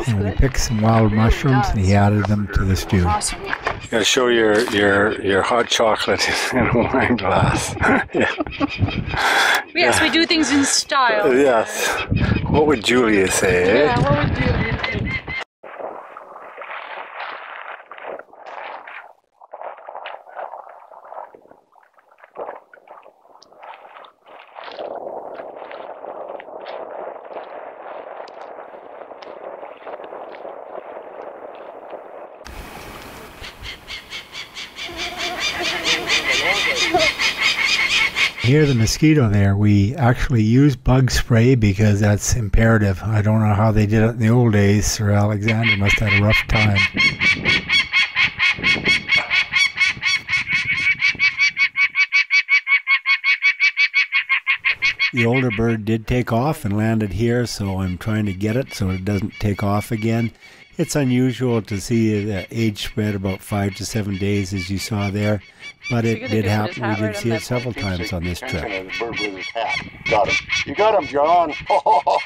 and we picked some wild mushrooms and he added them to the stew. Awesome. You gotta show your hot chocolate in a wine glass. Yeah. Yes, we do things in style. Yes. What would Julia say? Yeah, what would Julia say? Hear the mosquito there. We actually use bug spray because that's imperative. I don't know how they did it in the old days. Sir Alexander must have had a rough time. The older bird did take off and landed here, so I'm trying to get it so it doesn't take off again. It's unusual to see the age spread about 5 to 7 days, as you saw there, but it did happen. We did see it several times on this trip. Got him. You got him, John. Oh,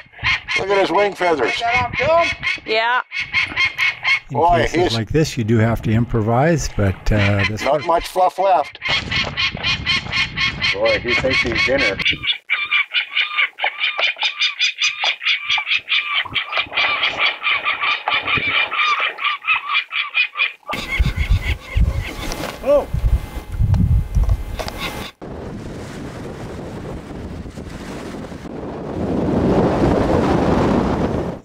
look at his wing feathers. Yeah. In cases like this, you do have to improvise, but this not much fluff left. Boy, he thinks he's dinner. Oh!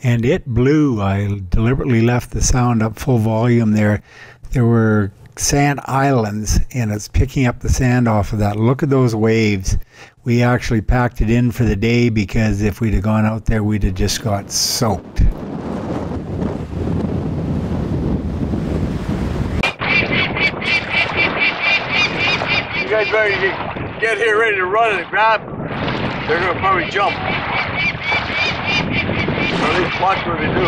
And it blew. I deliberately left the sound up full volume there. There were sand islands, and it's picking up the sand off of that. Look at those waves. We actually packed it in for the day because if we'd have gone out there, we'd have just got soaked. You guys ready to get here, ready to run and grab? They're gonna probably jump. Or at least watch what they do.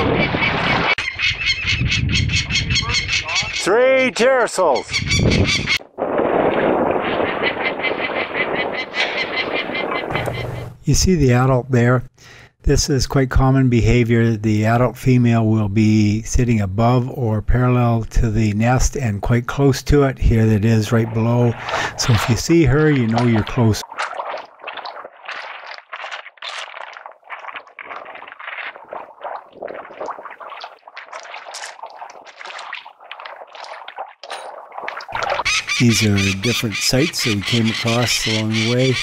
3 tersols. You see the adult there. This is quite common behavior. The adult female will be sitting above or parallel to the nest and quite close to it. Here it is right below. So if you see her, you know you're close. These are different sites that we came across along the way.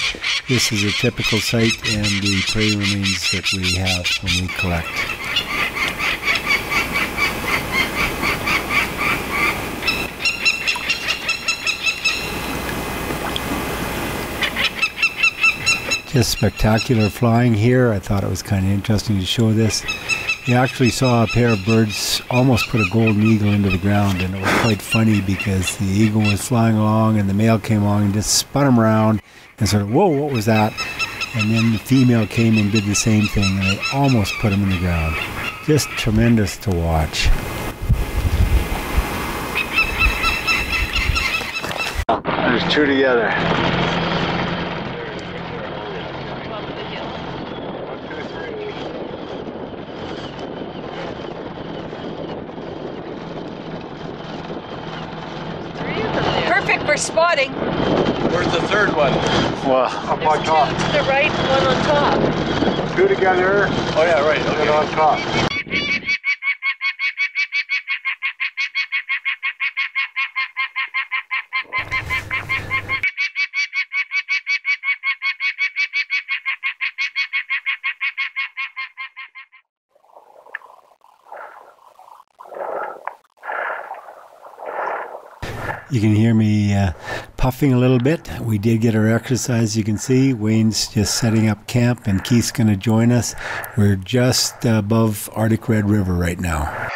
This is a typical site and the prey remains that we have when we collect. Just spectacular flying here. I thought it was kind of interesting to show this. We actually saw a pair of birds almost put a golden eagle into the ground, and it was quite funny because the eagle was flying along and the male came along and just spun him around and sort of, whoa, what was that? And then the female came and did the same thing, and they almost put him in the ground. Just tremendous to watch. There's two together. Perfect for spotting. Where's the third one? Well, up on top. Two to the right, one on top. Two together. Oh yeah, right. And Okay. on top. You can hear me puffing a little bit. We did get our exercise, you can see. Wayne's just setting up camp and Keith's going to join us. We're just above Arctic Red River right now.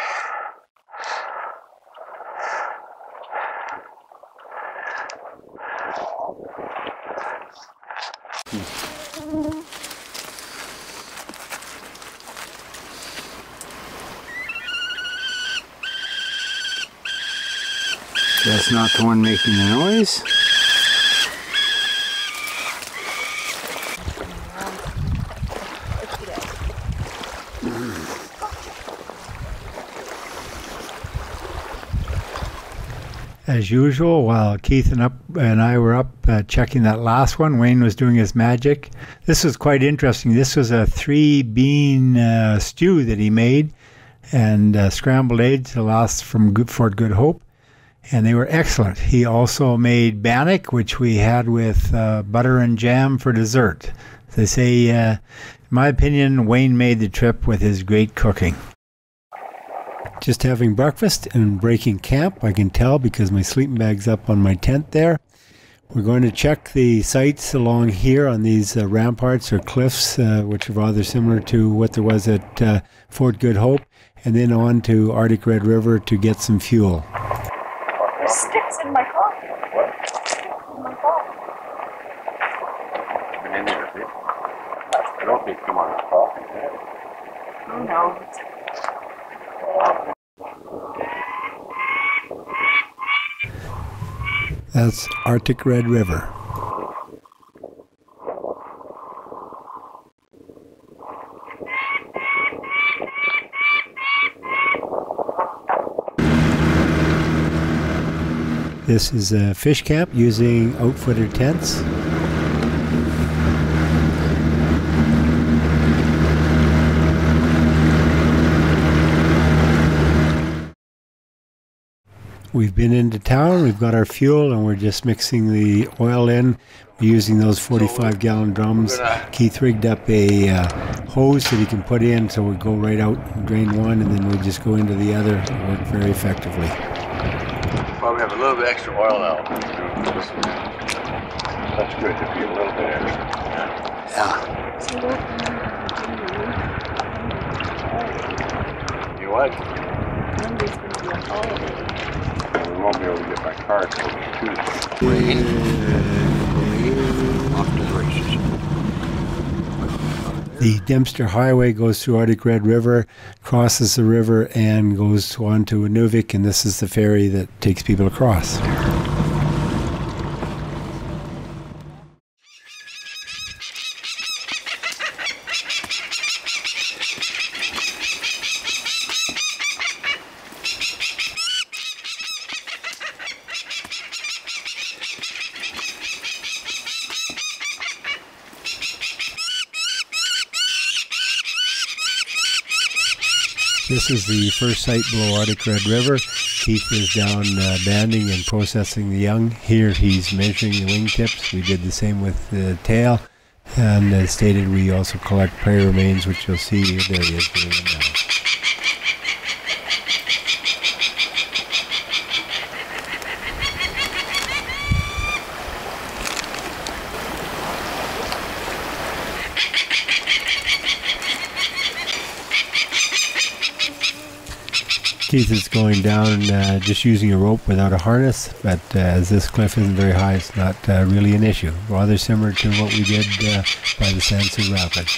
That's not the one making the noise. As usual, while Keith and I were up checking that last one, Wayne was doing his magic. This was quite interesting. This was a 3-bean stew that he made, and scrambled eggs, the last from Fort Good Hope. And they were excellent. He also made bannock, which we had with butter and jam for dessert. They say, in my opinion, Wayne made the trip with his great cooking. Just having breakfast and breaking camp, I can tell because my sleeping bag's up on my tent there. We're going to check the sites along here on these ramparts or cliffs, which are rather similar to what there was at Fort Good Hope, and then on to Arctic Red River to get some fuel. There's sticks in my coffee. In my coffee. I don't think come on coffee. Oh no. That's Arctic Red River. This is a fish camp using outfitter tents. We've been into town, we've got our fuel, and we're just mixing the oil in. We're using those 45-gallon drums. Keith rigged up a hose that he can put in, so we go right out and drain one, and then we just go into the other. It worked very effectively. Probably have a little bit extra oil now. That's good to be a little bit extra. You what? We won't be able to get my car till Tuesday. Rain, off to the races. The Dempster Highway goes through Arctic Red River, crosses the river, and goes on to Inuvik, and this is the ferry that takes people across. This is the first site below Arctic Red River. Keith is down banding and processing the young. Here he's measuring the wingtips. We did the same with the tail. And as stated, we also collect prey remains, which you'll see. There he is doing it now. Keith is going down just using a rope without a harness, but as this cliff isn't very high, it's not really an issue. Rather similar to what we did by the Sansa Rapids.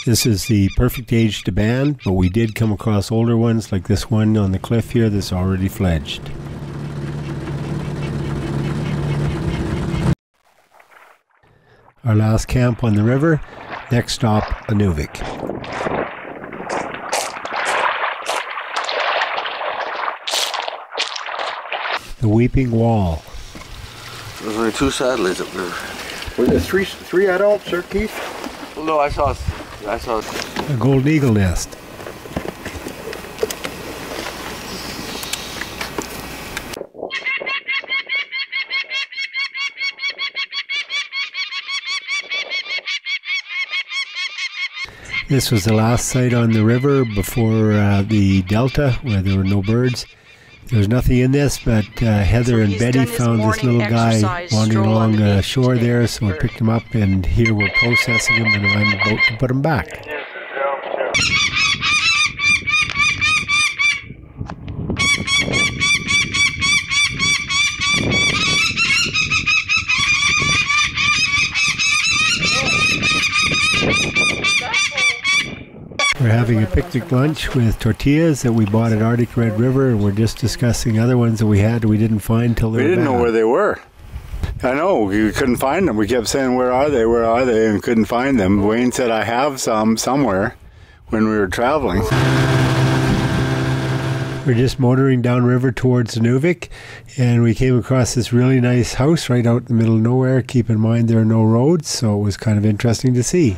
This is the perfect age to ban, but we did come across older ones like this one on the cliff here that's already fledged. Our last camp on the river, next stop, Inuvik. The Weeping Wall. There's only 2 saddlers up there. Were there three adults, Sir Keith? Well, no, I saw A golden eagle nest. This was the last site on the river before the delta where there were no birds. There was nothing in this, but Heather and Betty found this little guy wandering along the shore there, so we picked him up, and here we're processing him, and I'm about to put him back. We're having a picnic lunch with tortillas that we bought at Arctic Red River, and we're just discussing other ones that we had we didn't find till they were We didn't bad. know where they were. I know, we couldn't find them. We kept saying, where are they, and couldn't find them. Wayne said, I have some somewhere when we were traveling. We're just motoring downriver towards Inuvik, and we came across this really nice house right out in the middle of nowhere. Keep in mind there are no roads, so it was kind of interesting to see.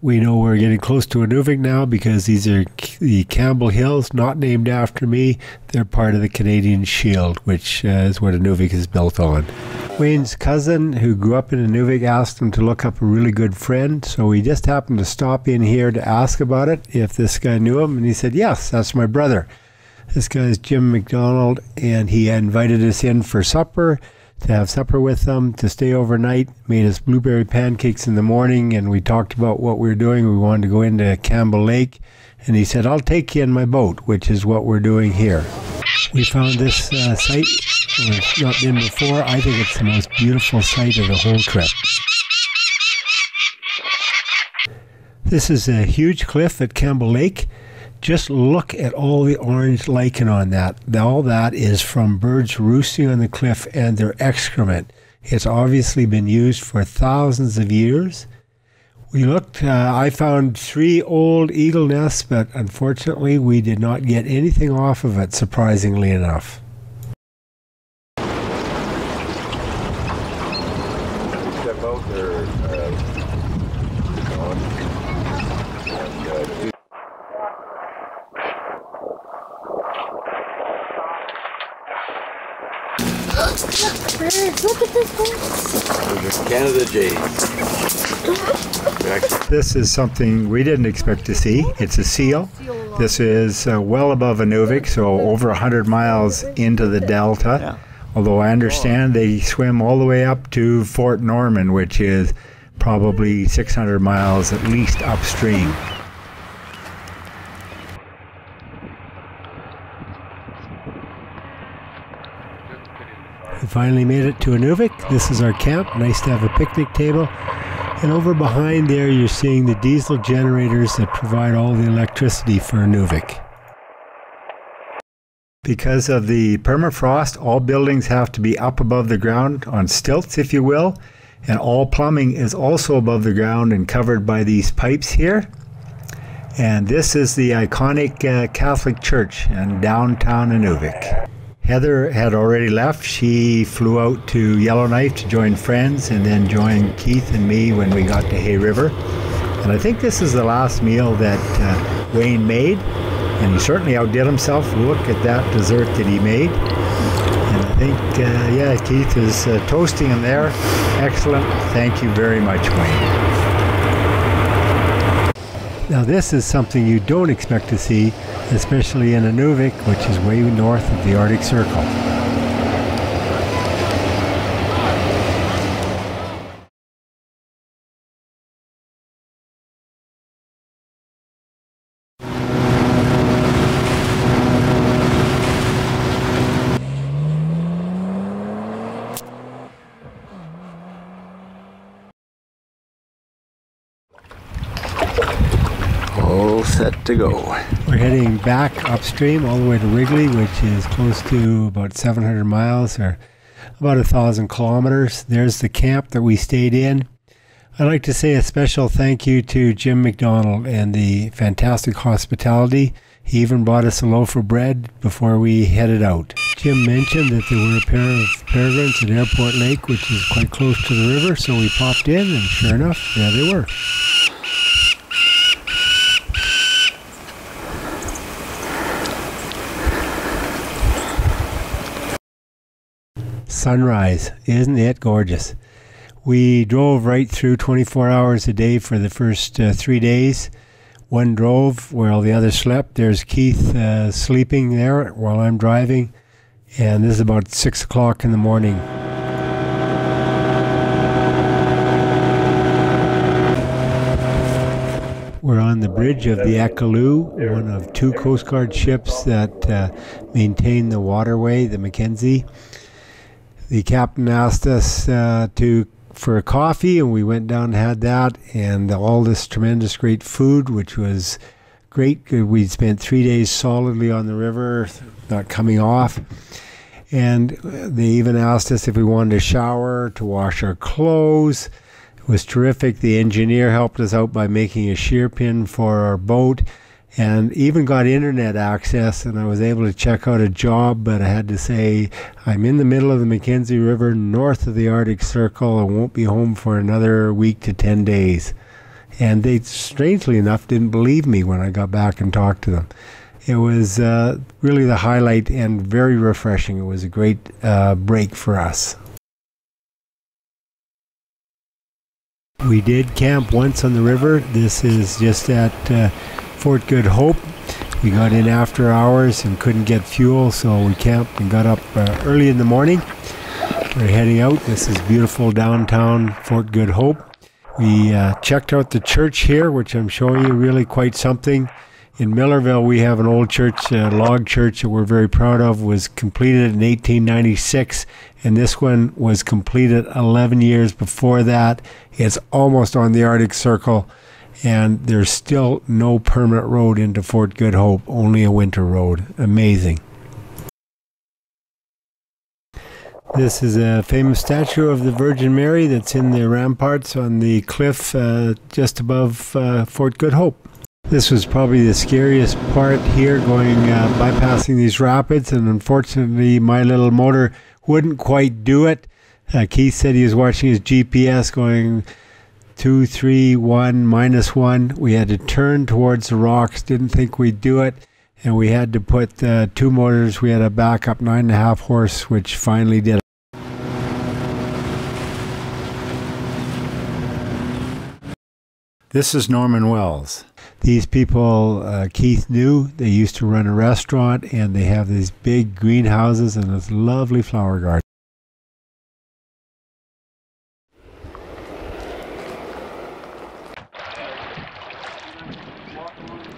We know we're getting close to Inuvik now because these are the Campbell Hills, not named after me. They're part of the Canadian Shield, which is what Inuvik is built on. Wayne's cousin, who grew up in Inuvik, asked him to look up a really good friend, so we just happened to stop in here to ask about it, if this guy knew him, and he said, yes, that's my brother. This guy's Jim McDonald, and he invited us in for supper, to have supper with them, to stay overnight, made us blueberry pancakes in the morning, and we talked about what we were doing. We wanted to go into Campbell Lake, and he said, I'll take you in my boat, which is what we're doing here. We found this site, we've not been before. I think it's the most beautiful site of the whole trip. This is a huge cliff at Campbell Lake. Just look at all the orange lichen on that. All that is from birds roosting on the cliff and their excrement. It's obviously been used for thousands of years. We looked, I found 3 old eagle nests, but unfortunately we did not get anything off of it, surprisingly enough. Look at this one. Canada Jade. This is something we didn't expect to see. It's a seal. This is well above Inuvik, so over 100 miles into the delta. Although I understand they swim all the way up to Fort Norman, which is probably 600 miles at least upstream. We finally made it to Inuvik. This is our camp. Nice to have a picnic table. And over behind there you're seeing the diesel generators that provide all the electricity for Inuvik. Because of the permafrost, all buildings have to be up above the ground on stilts, if you will, and all plumbing is also above the ground and covered by these pipes here. And this is the iconic Catholic Church in downtown Inuvik. Heather had already left. She flew out to Yellowknife to join friends and then joined Keith and me when we got to Hay River. And I think this is the last meal that Wayne made, and he certainly outdid himself. Look at that dessert that he made. And think, yeah, Keith is toasting in there. Excellent. Thank you very much, Wayne. Now this is something you don't expect to see, especially in Nunavik, which is way north of the Arctic Circle. All set to go. We're heading back upstream all the way to Wrigley, which is close to about 700 miles or about 1,000 kilometers. There's the camp that we stayed in. I'd like to say a special thank you to Jim McDonald and the fantastic hospitality. He even brought us a loaf of bread before we headed out. Jim mentioned that there were a pair of peregrines at Airport Lake, which is quite close to the river, so we popped in, and sure enough, there they were. Sunrise, isn't it gorgeous? We drove right through 24 hours a day for the first 3 days. One drove while the other slept. There's Keith sleeping there while I'm driving, and this is about 6 o'clock in the morning. We're on the bridge of the Ekaloo, one of 2 Coast Guard ships that maintain the waterway, the Mackenzie. The captain asked us for a coffee, and we went down and had that, and all this tremendous great food, which was great. We spent 3 days solidly on the river, not coming off. And they even asked us if we wanted to shower, to wash our clothes. It was terrific. The engineer helped us out by making a shear pin for our boat, and even got internet access, and I was able to check out a job, but I had to say I'm in the middle of the Mackenzie River north of the Arctic Circle and won't be home for another week to 10 days. And they, strangely enough, didn't believe me when I got back and talked to them. It was really the highlight and very refreshing. It was a great break for us. We did camp once on the river. This is just at Fort Good Hope. We got in after hours and couldn't get fuel, so we camped and got up early in the morning. We're heading out. This is beautiful downtown Fort Good Hope. We checked out the church here, which I'm showing you, really quite something. In Millerville, we have an old church, a log church that we're very proud of, was completed in 1896, and this one was completed 11 years before that. It's almost on the Arctic Circle, and there's still no permanent road into Fort Good Hope, only a winter road. Amazing. This is a famous statue of the Virgin Mary that's in the Ramparts on the cliff just above Fort Good Hope. This was probably the scariest part here, going bypassing these rapids, and unfortunately my little motor wouldn't quite do it. Keith said he was watching his GPS going 2, 3, 1, -1. We had to turn towards the rocks, didn't think we'd do it, and we had to put 2 motors. We had a backup 9.5 horse, which finally did it. This is Norman Wells. These people Keith knew. They used to run a restaurant, and they have these big greenhouses and this lovely flower garden.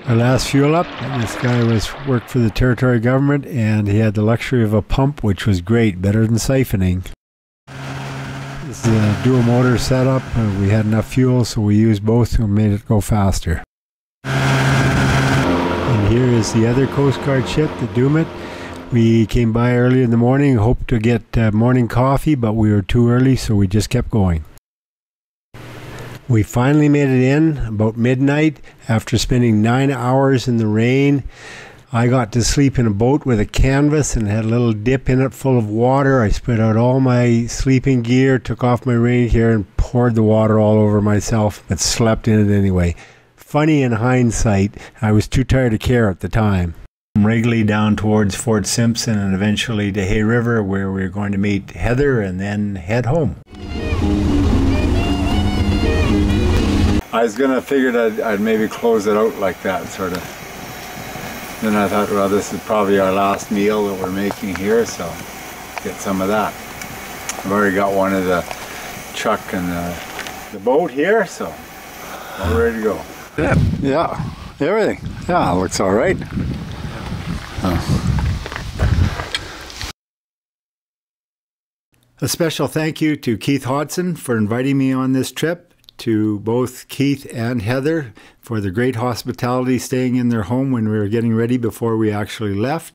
Our last fuel up, this guy worked for the territory government, and he had the luxury of a pump, which was great, better than siphoning. This is a dual motor setup. We had enough fuel, so we used both and made it go faster. And here is the other Coast Guard ship, the Dumit. We came by early in the morning, hoped to get morning coffee, but we were too early, so we just kept going. We finally made it in about midnight after spending 9 hours in the rain. I got to sleep in a boat with a canvas and had a little dip in it full of water. I spread out all my sleeping gear, took off my rain gear, and poured the water all over myself, but slept in it anyway. Funny in hindsight, I was too tired to care at the time. From Wrigley down towards Fort Simpson and eventually to Hay River, where we're going to meet Heather and then head home. I was gonna figure that I'd maybe close it out like that, sort of. Then I thought, well, this is probably our last meal that we're making here, so get some of that. I've already got one of the truck and the boat here, so all ready to go. Good. Yeah, everything. Yeah, looks all right. A special thank you to Keith Hodson for inviting me on this trip, to both Keith and Heather for the great hospitality staying in their home when we were getting ready before we actually left.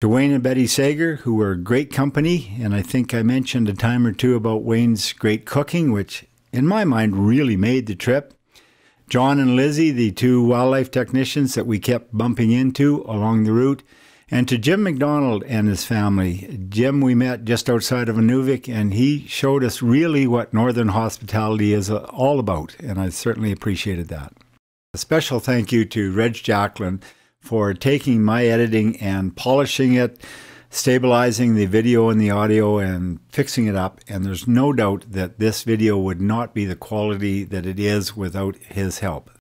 To Wayne and Betty Sager, who were great company, and I think I mentioned a time or two about Wayne's great cooking, which in my mind really made the trip. John and Lizzie, the two wildlife technicians that we kept bumping into along the route. And to Jim McDonald and his family. Jim we met just outside of Inuvik, and he showed us really what northern hospitality is all about, and I certainly appreciated that. A special thank you to Reg Jacklin for taking my editing and polishing it, stabilizing the video and the audio and fixing it up, and there's no doubt that this video would not be the quality that it is without his help.